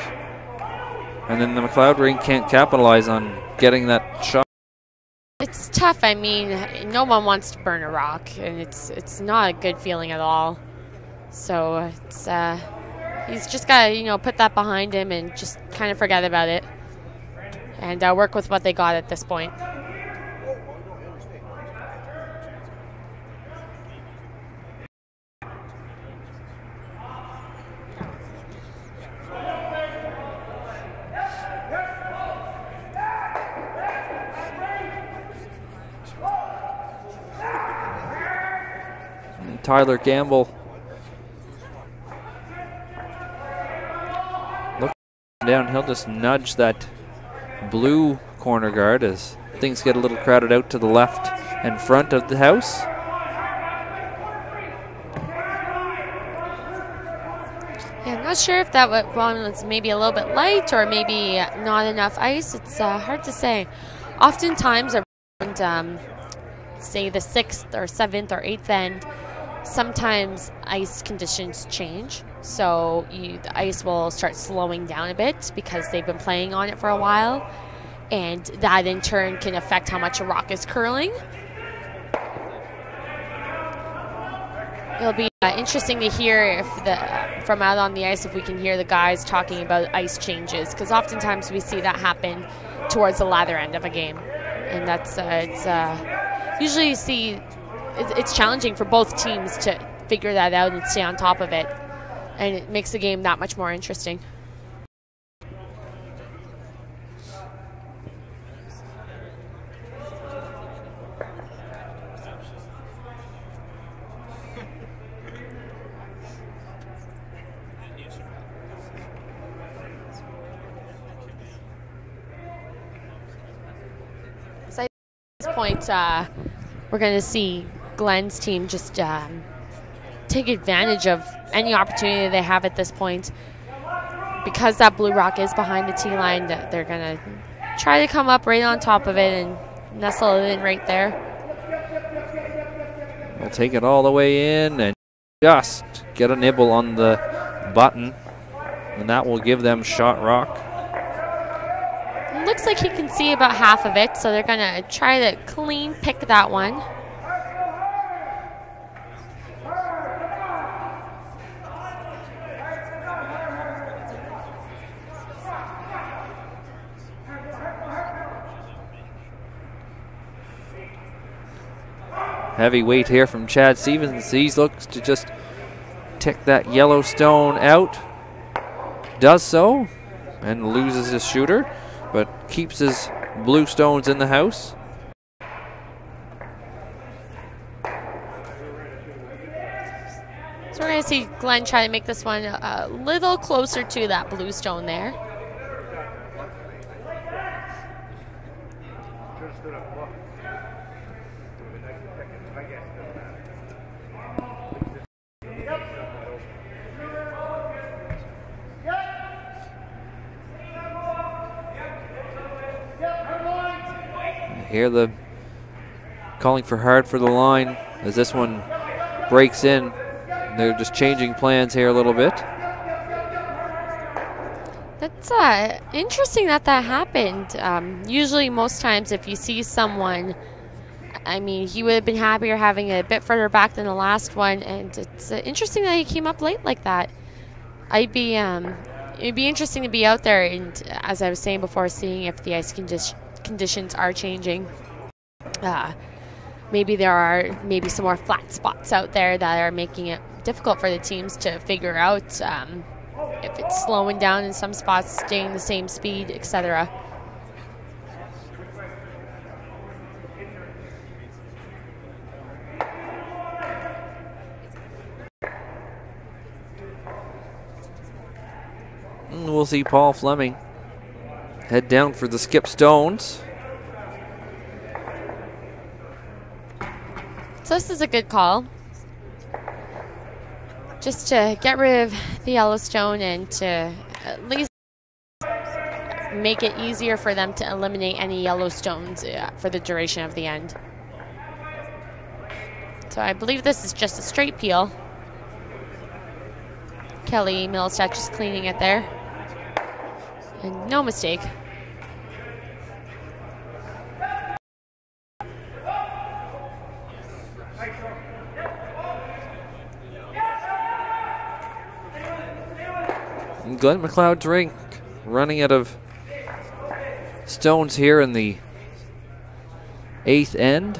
and then the MacLeod rink can't capitalize on getting that shot.
It's tough. I mean, no one wants to burn a rock, and it's not a good feeling at all. So it's he's just got to put that behind him and just kind of forget about it, and work with what they got at this point.
Tyler Gamble looking down. He'll just nudge that blue corner guard as things get a little crowded out to the left and front of the house.
Yeah, I'm not sure if that one was maybe a little bit light or maybe not enough ice. It's hard to say. Oftentimes around say the 6th or 7th or 8th end, sometimes ice conditions change, so the ice will start slowing down a bit because they've been playing on it for a while, and that in turn can affect how much a rock is curling. It'll be interesting to hear if from out on the ice, if we can hear the guys talking about ice changes, because oftentimes we see that happen towards the latter end of a game, and that's usually you see it's challenging for both teams to figure that out and stay on top of it, and it makes the game that much more interesting. So at this point, we're going to see Glen's team just take advantage of any opportunity they have at this point. Because that blue rock is behind the tee line, they're going to try to come up right on top of it and nestle it in right there.
We'll take it all the way in and just get a nibble on the button, and that will give them shot rock.
It looks like he can see about half of it, so they're going to try to clean pick that one.
Heavy weight here from Chad Stevens. He looks to just tick that yellow stone out. Does so and loses his shooter, but keeps his blue stones in the house.
So we're going to see Glen try to make this one a little closer to that blue stone there.
Hear the calling for hard for the line as this one breaks in. They're just changing plans here a little bit.
That's interesting that happened. Usually most times if you see someone, I mean, he would have been happier having it a bit further back than the last one, and it's interesting that he came up late like that. It'd be interesting to be out there and, as I was saying before, seeing if the ice conditions are changing. Maybe there are some more flat spots out there that are making it difficult for the teams to figure out if it's slowing down in some spots, staying the same speed, etc.
We'll see Paul Flemming head down for the skip stones.
So this is a good call. Just to get rid of the Yellowstone and to at least make it easier for them to eliminate any Yellowstones for the duration of the end. So I believe this is just a straight peel. Kelly Mittelstadt just cleaning it there. And no mistake.
Glen MacLeod's rink running out of stones here in the 8th end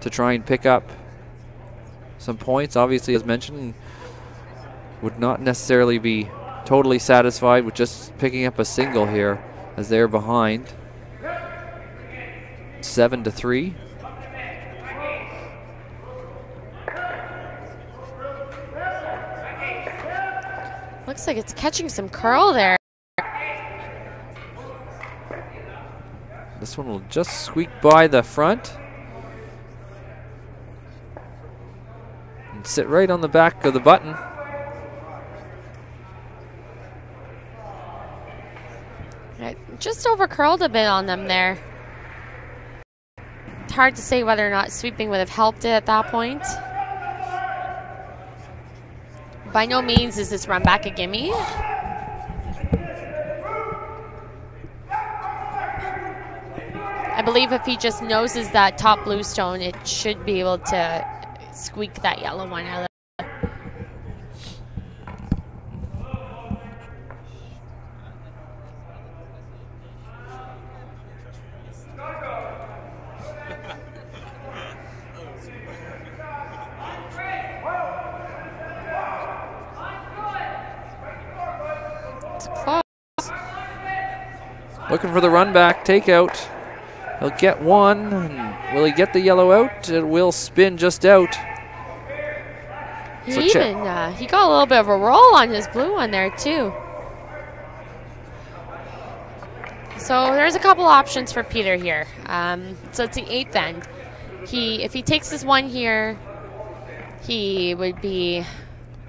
to try and pick up some points. Obviously, as mentioned, would not necessarily be totally satisfied with just picking up a single here as they're behind 7-3.
Looks like it's catching some curl there.
This one will just squeak by the front and sit right on the back of the button.
Just over curled a bit on them there. It's hard to say whether or not sweeping would have helped it at that point. By no means is this run back a gimme. I believe if he just noses that top blue stone, it should be able to squeak that yellow one out of there.
Looking for the run back, takeout. He'll get one. Will he get the yellow out? It will spin just out.
He got a little bit of a roll on his blue one there too. So there's a couple options for Peter here. So it's the 8th end. If he takes this one here, he would be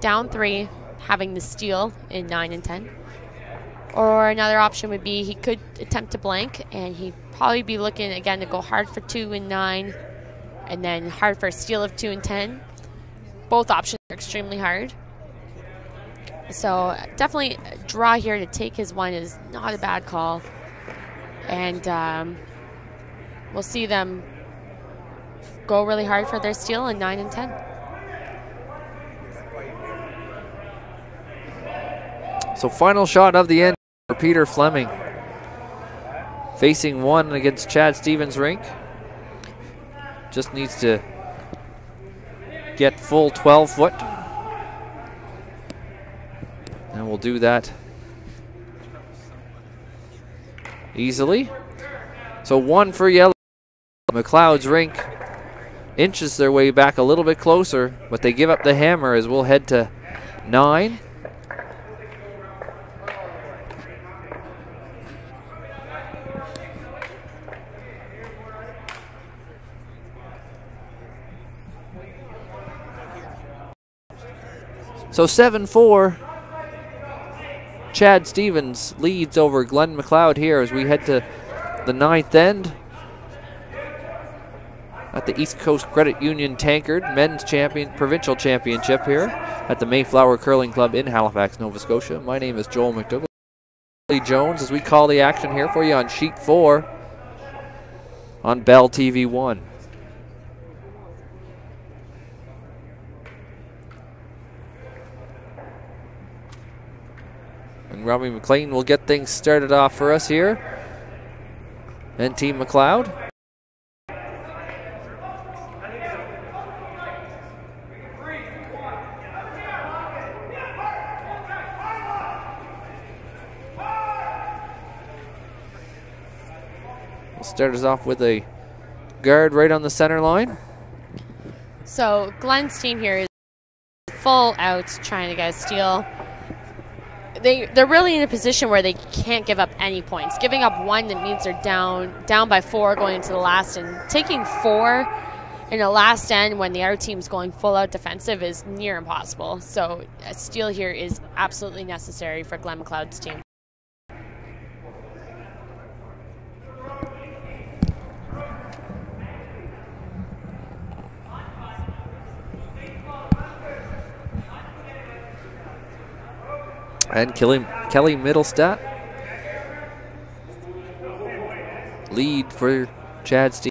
down 3, having the steal in 9 and 10. Or another option would be he could attempt to blank, and he'd probably be looking again to go hard for 2 and 9, and then hard for a steal of 2 and 10. Both options are extremely hard. So definitely a draw here to take his one is not a bad call. And we'll see them go really hard for their steal in 9 and 10.
So final shot of the end for Peter Flemming. Facing one against Chad Stevens' rink. Just needs to get full 12 foot. And we'll do that easily. So 1 for yellow. MacLeod's rink inches their way back a little bit closer, but they give up the hammer as we'll head to 9. So 7-4, Chad Stevens leads over Glen MacLeod here as we head to the 9th end at the East Coast Credit Union Tankard Men's Provincial Championship here at the Mayflower Curling Club in Halifax, Nova Scotia. My name is Joel McDougall. Jones as we call the action here for you on Sheet 4 on Bell TV 1. And Robby McLean will get things started off for us here. And Team MacLeod. We'll start us off with a guard right on the center line.
So Glen's team here is full out trying to get a steal. They're really in a position where they can't give up any points. Giving up 1, that means they're down by 4 going into the last, and taking 4 in the last end when the other team's going full out defensive is near impossible. So a steal here is absolutely necessary for Glen MacLeod's team.
And Kelly Mittelstadt lead for Chad Stevens.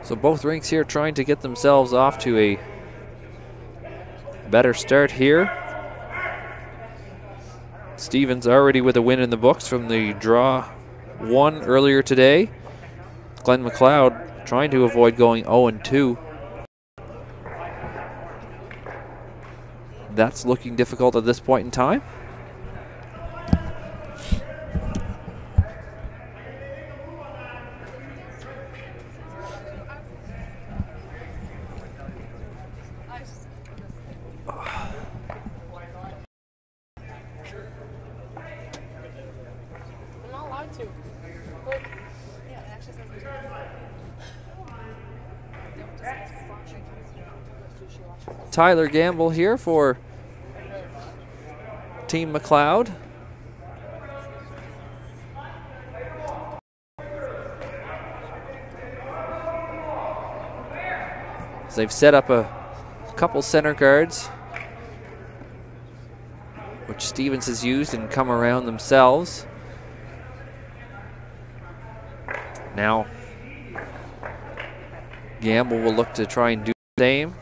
So both rinks here trying to get themselves off to a better start here. Stevens already with a win in the books from the draw 1 earlier today. Glen MacLeod trying to avoid going 0-2. That's looking difficult at this point in time. Tyler Gamble here for Team MacLeod. So they've set up a couple center guards, which Stevens has used and come around themselves. Now, Gamble will look to try and do the same.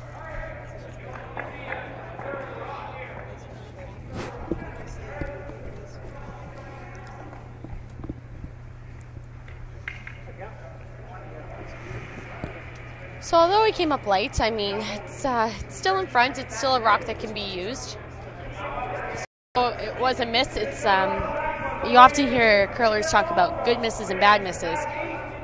So although he came up late, I mean, it's still in front. It's still a rock that can be used. So it was a miss. It's you often hear curlers talk about good misses and bad misses,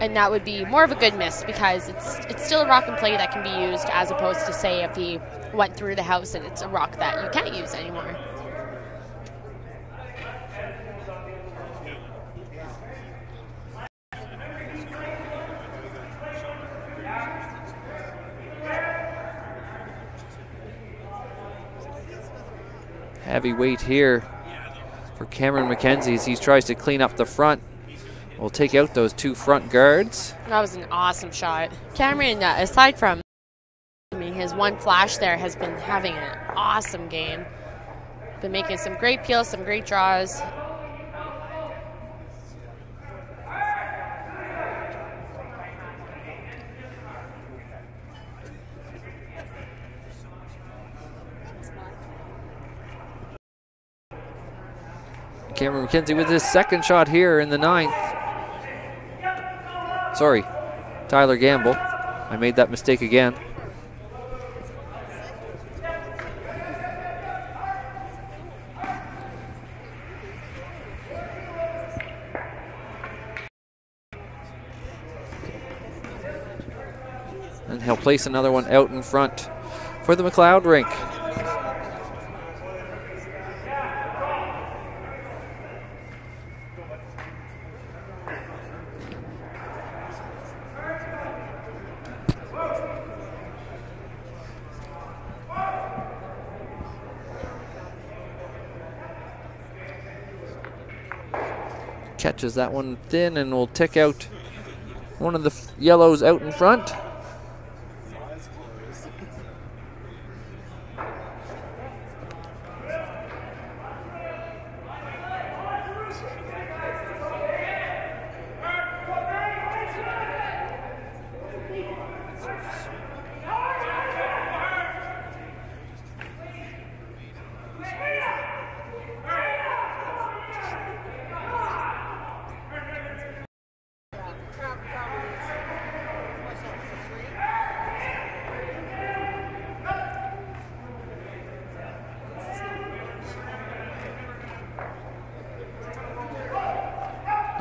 and that would be more of a good miss because it's still a rock and play that can be used, as opposed to, say, if he went through the house and it's a rock that you can't use anymore.
Heavy weight here for Cameron McKenzie as he tries to clean up the front will take out those two front guards.
That was an awesome shot. Cameron, aside from his one flash there, has been having an awesome game. Been making some great peels, some great draws.
Cameron McKenzie with his second shot here in the 9th. Sorry, Tyler Gamble. I made that mistake again. And he'll place another one out in front for the MacLeod rink. Catches that one thin and will tick out one of the yellows out in front.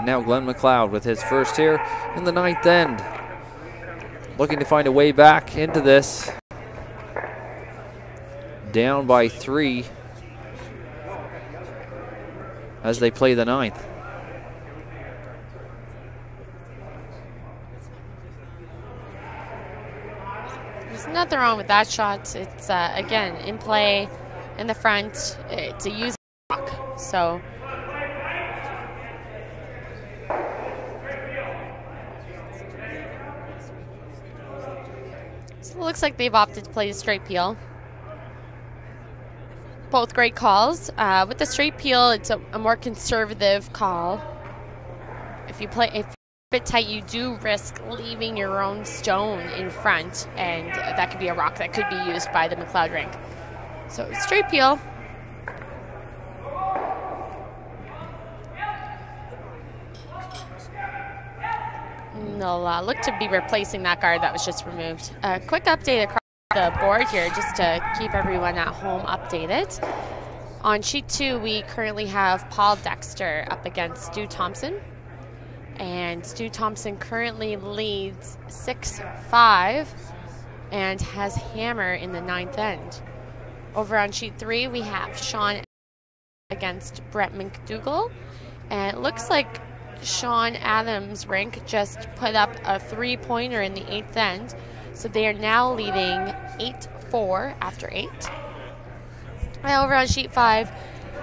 Now Glen MacLeod with his first here in the 9th end. Looking to find a way back into this. Down by 3 as they play the 9th.
There's nothing wrong with that shot. It's, again, in play in the front. It's a use rock, so... It looks like they've opted to play the straight peel. Both great calls. With the straight peel, it's a more conservative call. If you play a bit tight, you do risk leaving your own stone in front, and that could be a rock that could be used by the MacLeod rink. So straight peel. They'll look to be replacing that guard that was just removed. Quick update across the board here just to keep everyone at home updated. On sheet 2, we currently have Paul Dexter up against Stu Thompson. And Stu Thompson currently leads 6-5 and has hammer in the 9th end. Over on sheet 3, we have Sean against Brett McDougall. And it looks like Sean Adams' rink just put up a 3-pointer in the 8th end. So they are now leading 8-4 after 8. And over on sheet 5,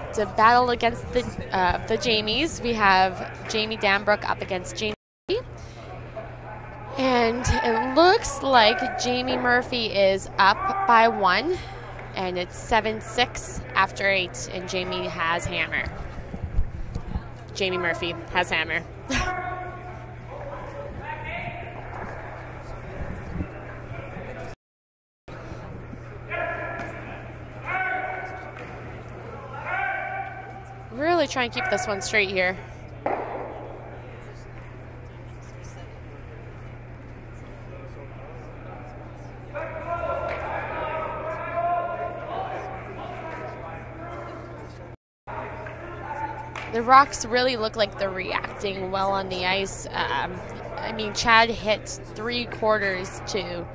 it's a battle against the Jamies. We have Jamie Danbrook up against Jamie Murphy. And it looks like Jamie Murphy is up by 1. And it's 7-6 after 8. And Jamie has hammer. Jamie Murphy has hammer. Really try and keep this one straight here. The rocks really look like they're reacting well on the ice. I mean, Chad hit 3/4 to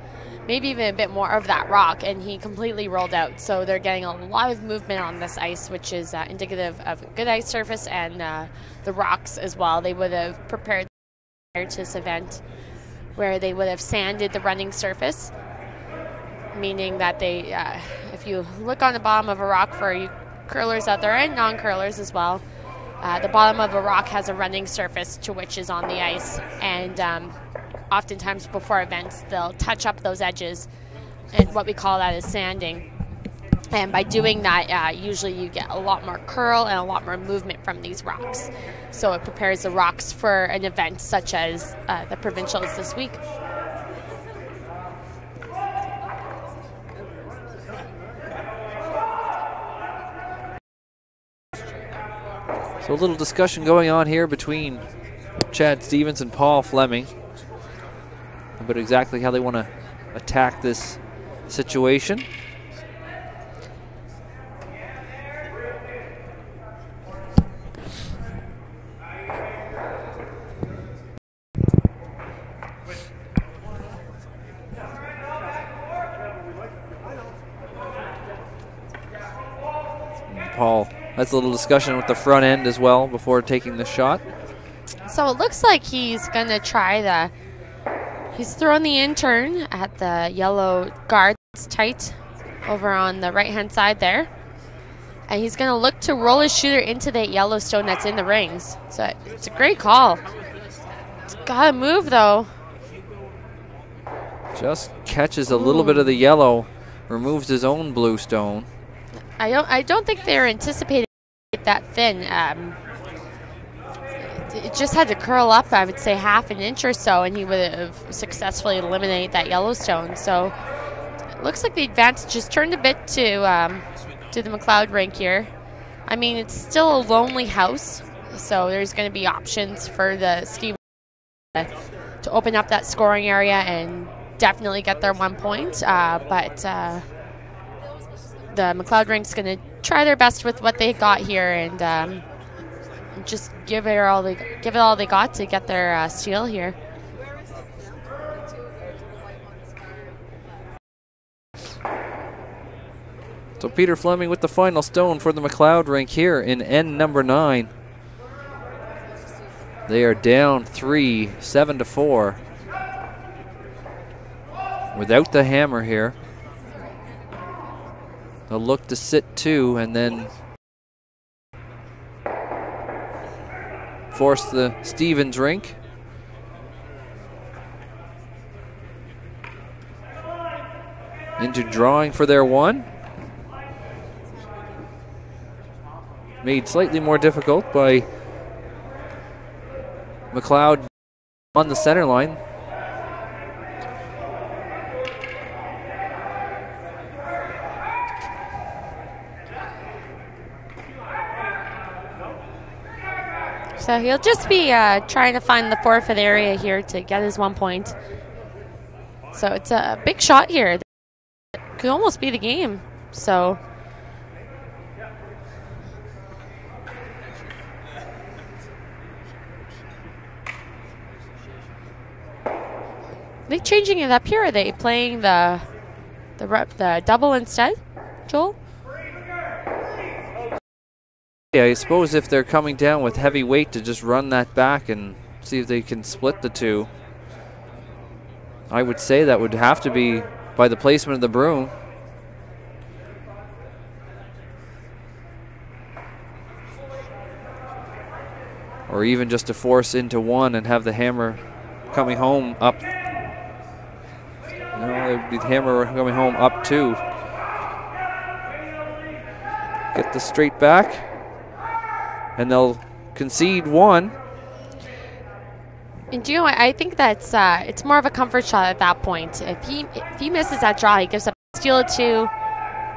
maybe even a bit more of that rock, and he completely rolled out. So they're getting a lot of movement on this ice, which is indicative of a good ice surface and the rocks as well. They would have prepared to this event where they would have sanded the running surface, meaning that they, if you look on the bottom of a rock for you curlers out there and non-curlers as well, the bottom of a rock has a running surface to which is on the ice, and oftentimes before events they'll touch up those edges, and what we call that is sanding. And by doing that, usually you get a lot more curl and a lot more movement from these rocks. So it prepares the rocks for an event such as the provincials this week.
So a little discussion going on here between Chad Stevens and Paul Flemming about exactly how they want to attack this situation. Paul has a little discussion with the front end as well before taking the shot.
So it looks like he's going to try he's throwing the intern at the yellow guard that's tight over on the right-hand side there. And he's going to look to roll his shooter into that yellow stone that's in the rings. So it's a great call. It's got to move, though.
Just catches a little bit of the yellow, removes his own blue stone.
I don't think they were anticipating it that thin. It just had to curl up, I would say, half an inch or so, and he would have successfully eliminated that yellow stone. So it looks like the advantage has turned a bit to the MacLeod rink here. I mean, it's still a lonely house, so there's going to be options for the Steelers to open up that scoring area and definitely get their 1 point. But the MacLeod rink's going to try their best with what they got here and just give it all they got to get their steal here.
So Peter Flemming with the final stone for the MacLeod rink here in end number 9. They are down 3, 7-4. Without the hammer here. They'll look to sit 2 and then force the Stevens rink. Into drawing for their 1. Made slightly more difficult by MacLeod on the center line.
So he'll just be trying to find the forfeit area here to get his 1 point. So it's a big shot here. It could almost be the game. So are they changing it up here? Are they playing the double instead, Joel?
Yeah, I suppose if they're coming down with heavy weight to just run that back and see if they can split the 2. I would say that would have to be by the placement of the broom. Or even just to force into 1 and have the hammer coming home up. No, it would be the hammer coming home up 2. Get the straight back. And they'll concede 1.
And do you know what? I think that's it's more of a comfort shot at that point. If he misses that draw, he gives up a steal 2,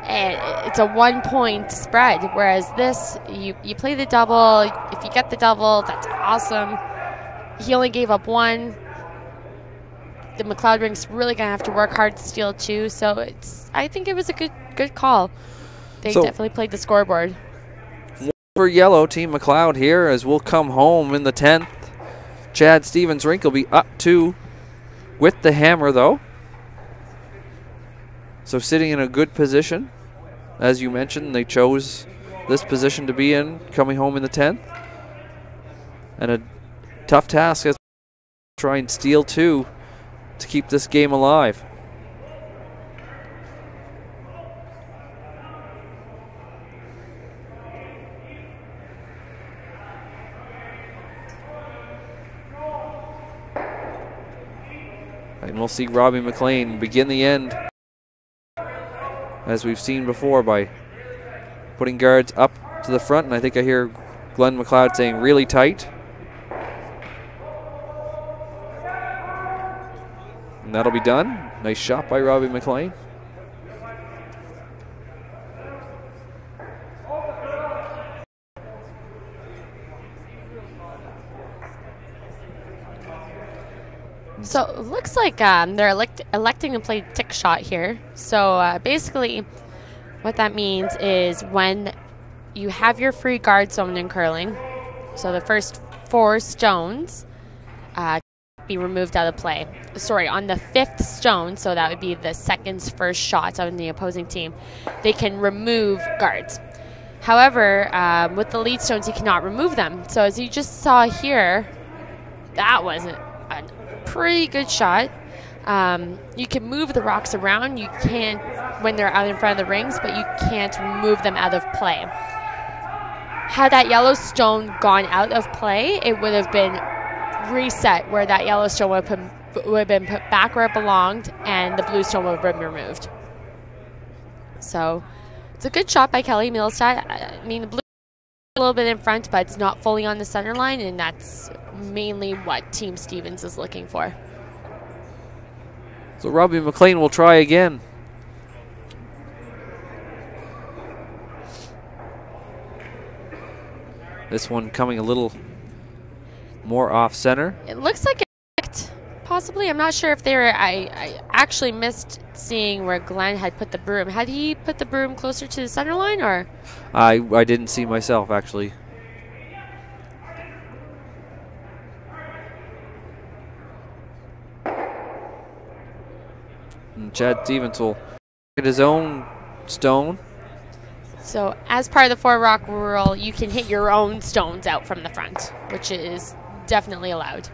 and it's a 1 point spread. Whereas this, you play the double. If you get the double, that's awesome. He only gave up 1. The MacLeod rink's really gonna have to work hard to steal 2. So I think it was a good call. They definitely played the scoreboard.
For yellow, Team MacLeod here as we'll come home in the 10th. Chad Stevens' rink will be up 2 with the hammer though. So sitting in a good position. As you mentioned, they chose this position to be in coming home in the 10th. And a tough task as they try and steal 2 to keep this game alive. And we'll see Robby McLean begin the end, as we've seen before, by putting guards up to the front. And I think I hear Glen MacLeod saying really tight. And that'll be done. Nice shot by Robby McLean.
So it looks like they're electing to play tick shot here. So basically what that means is when you have your free guard zone in curling, so the first 4 stones be removed out of play. Sorry, on the 5th stone, so that would be the second's first shot on the opposing team, they can remove guards. However, with the lead stones, you cannot remove them. So as you just saw here, that wasn't a pretty good shot. You can move the rocks around. You can't when they're out in front of the rings, but you can't remove them out of play. Had that yellow stone gone out of play, it would have been reset where that yellow stone would have been put back where it belonged, and the blue stone would have been removed. So it's a good shot by Kelly Mittelstadt. I mean, the blue a little bit in front, but it's not fully on the center line, and that's mainly what Team Stevens is looking for.
So Robby McLean will try again. This one coming a little more off center.
It looks like it, possibly. I'm not sure if they were. I actually missed seeing where Glen had put the broom. Had he put the broom closer to the center line, or?
I didn't see myself, actually. And Chad Stevens will get his own stone.
So as part of the 4 rock rule, you can hit your own stones out from the front, which is definitely allowed.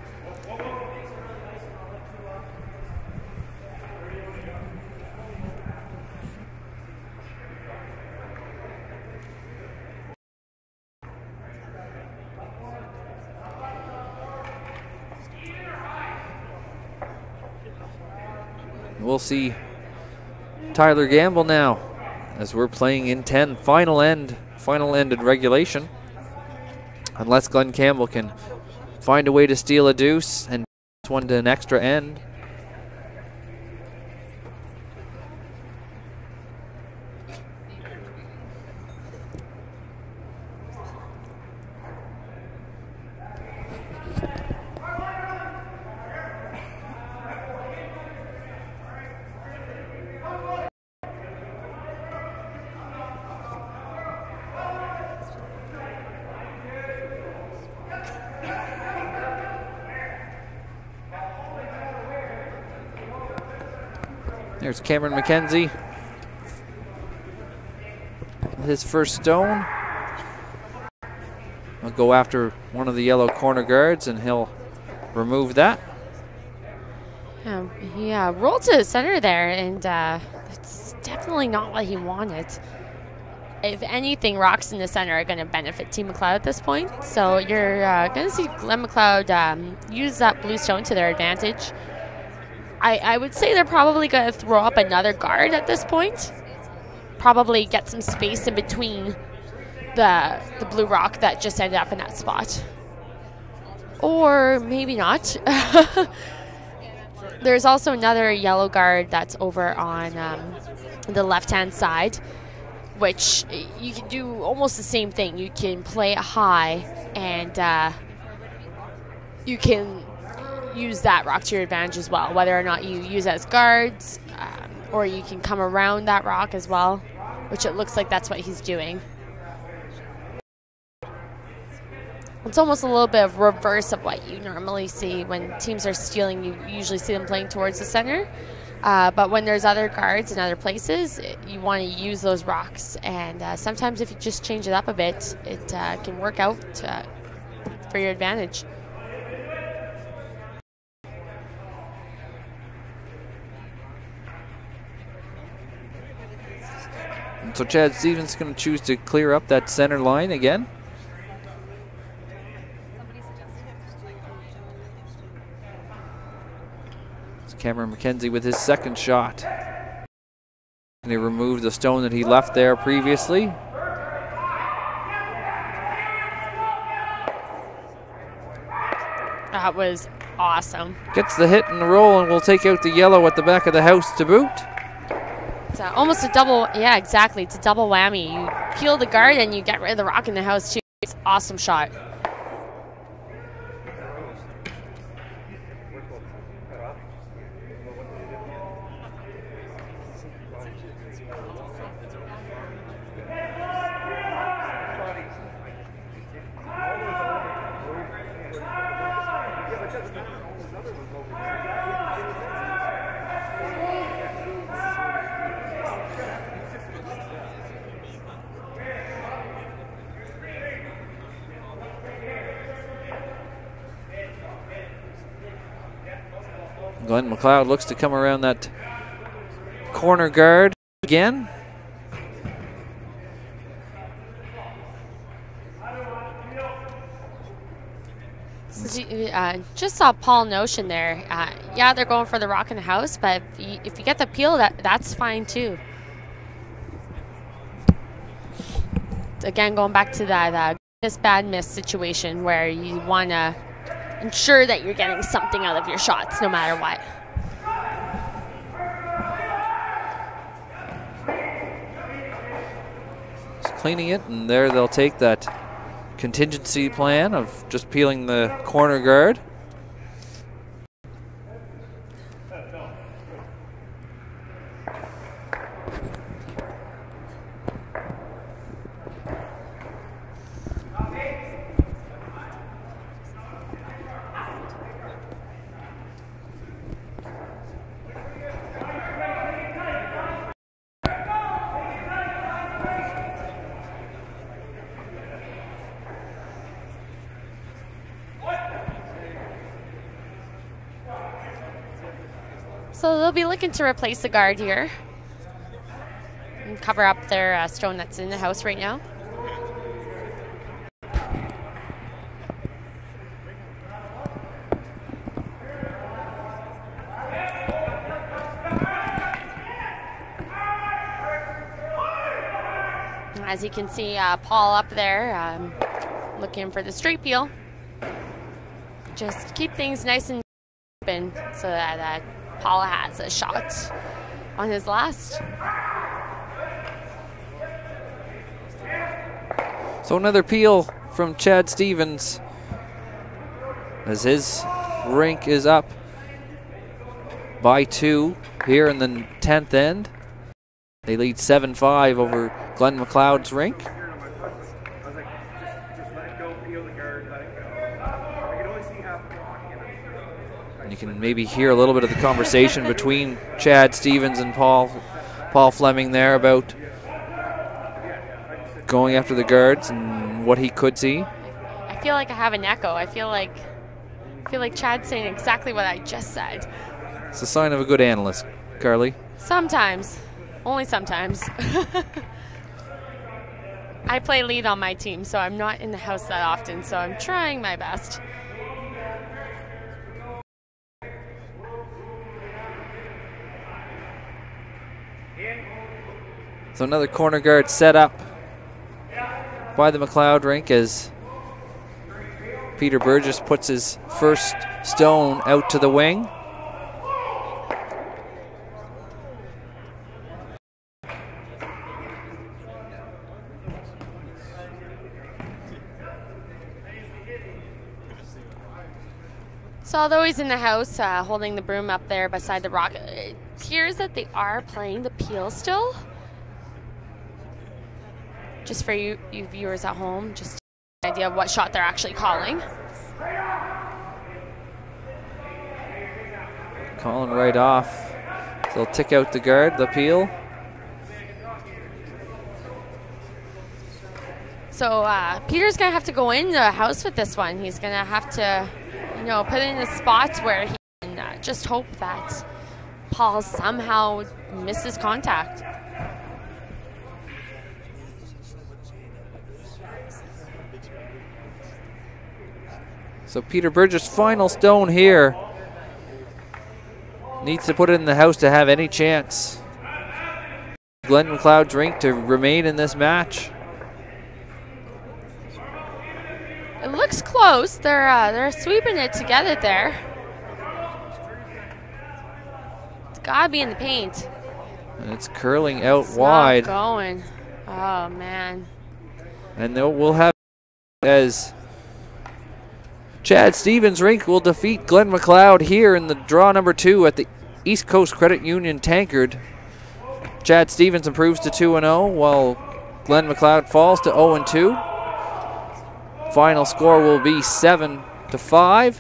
We'll see Tyler Gamble now, as we're playing in 10, final end in regulation. Unless Glen Campbell can find a way to steal a deuce and one to an extra end. There's Cameron McKenzie. His first stone. He'll go after one of the yellow corner guards and he'll remove that.
He rolled to the center there, and it's definitely not what he wanted. If anything, rocks in the center are going to benefit Team MacLeod at this point. So you're going to see Glen MacLeod use that blue stone to their advantage. I would say they're probably going to throw up another guard at this point. Probably get some space in between the blue rock that just ended up in that spot. Or maybe not. There's also another yellow guard that's over on the left-hand side, which you can do almost the same thing. You can play it high, and you can use that rock to your advantage as well, whether or not you use it as guards, or you can come around that rock as well, which it looks like that's what he's doing. It's almost a little bit of reverse of what you normally see when teams are stealing. You usually see them playing towards the center, but when there's other guards in other places, you want to use those rocks, and sometimes if you just change it up a bit, it can work out for your advantage.
So Chad Stevens is going to choose to clear up that center line again. Cameron McKenzie with his second shot. And he removed the stone that he left there previously.
That was awesome.
Gets the hit and the roll and will take out the yellow at the back of the house to boot.
It's almost a double, yeah, exactly. It's a double whammy. You peel the guard and you get rid of the rock in the house too. It's an awesome shot.
Glen MacLeod looks to come around that corner guard again.
Just saw Paul Notion there. Yeah, they're going for the rock in the house, but if you get the peel, that's fine too. Again, going back to that bad miss situation where you want to ensure that you're getting something out of your shots no matter what.
Just cleaning it, and there they'll take that contingency plan of just peeling the corner guard.
So they'll be looking to replace the guard here and cover up their stone that's in the house right now. As you can see, Paul up there looking for the straight peel. Just keep things nice and open so that Paul has a shot on his last.
So another peel from Chad Stevens as his rink is up by 2 here in the 10th end. They lead 7-5 over Glen MacLeod's rink. And you can maybe hear a little bit of the conversation between Chad Stevens and Paul Flemming there about going after the guards and what he could see.
I feel like I have an echo. I feel like Chad's saying exactly what I just said.
It's a sign of a good analyst, Carly.
Sometimes. Only sometimes. I play lead on my team, so I'm not in the house that often, so I'm trying my best.
So another corner guard set up by the MacLeod rink as Peter Burgess puts his first stone out to the wing.
So although he's in the house holding the broom up there beside the rock, it appears that they are playing the peel still. Just for you viewers at home, just an idea of what shot they're actually calling.
Calling right off. So they'll tick out the guard, the peel.
So Peter's going to have to go in the house with this one. He's going to have to, put it in a spot where he can just hope that Paul somehow misses contact. So Peter Burgess' final stone here
needs to put it in the house to have any chance. Glen MacLeod's rink to remain in this match.
It looks close. They're sweeping it together there. It's gotta be in the paint.
And it's curling out
It's
wide.
not going. Oh man.
And we'll have as Chad Stevens' rink will defeat Glen MacLeod here in the draw number 2 at the East Coast Credit Union Tankard. Chad Stevens improves to 2-0 while Glen MacLeod falls to 0-2. Final score will be 7-5.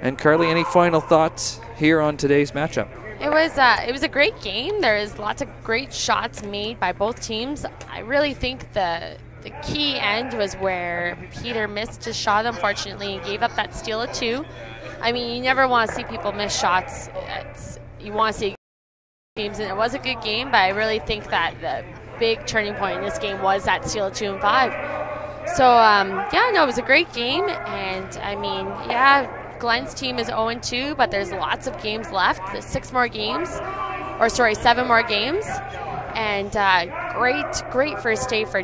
And Carly, any final thoughts here on today's matchup?
It was a great game. There is lots of great shots made by both teams. I really think the key end was where Peter missed his shot, unfortunately, and gave up that steal of 2. I mean, you never want to see people miss shots. You want to see teams, and it was a good game, but I really think that the big turning point in this game was that steal of 2 and 5. So, yeah, no, it was a great game, and I mean, yeah, Glen's team is 0-2, but there's lots of games left. There's 7 more games. And great first day for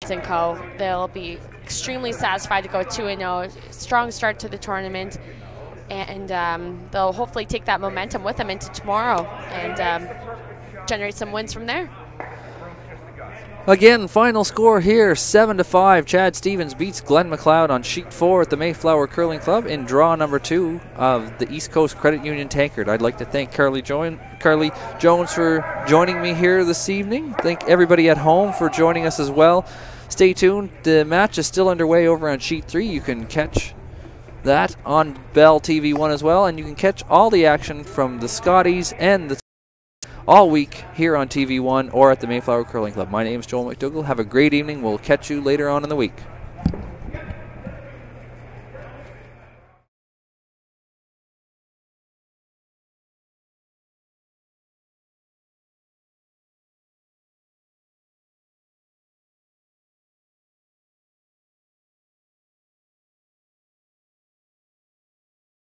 and Co. They'll be extremely satisfied to go 2-0. Strong start to the tournament, and they'll hopefully take that momentum with them into tomorrow and generate some wins from there.
Again, final score here, 7-5. Chad Stevens beats Glen MacLeod on sheet 4 at the Mayflower Curling Club in draw number 2 of the East Coast Credit Union Tankard. I'd like to thank Carly Jones for joining me here this evening. Thank everybody at home for joining us as well. Stay tuned. The match is still underway over on sheet 3. You can catch that on Bell TV1 as well, and you can catch all the action from the Scotties and the all week here on TV1 or at the Mayflower Curling Club. My name is Joel McDougall. Have a great evening. We'll catch you later on in the week.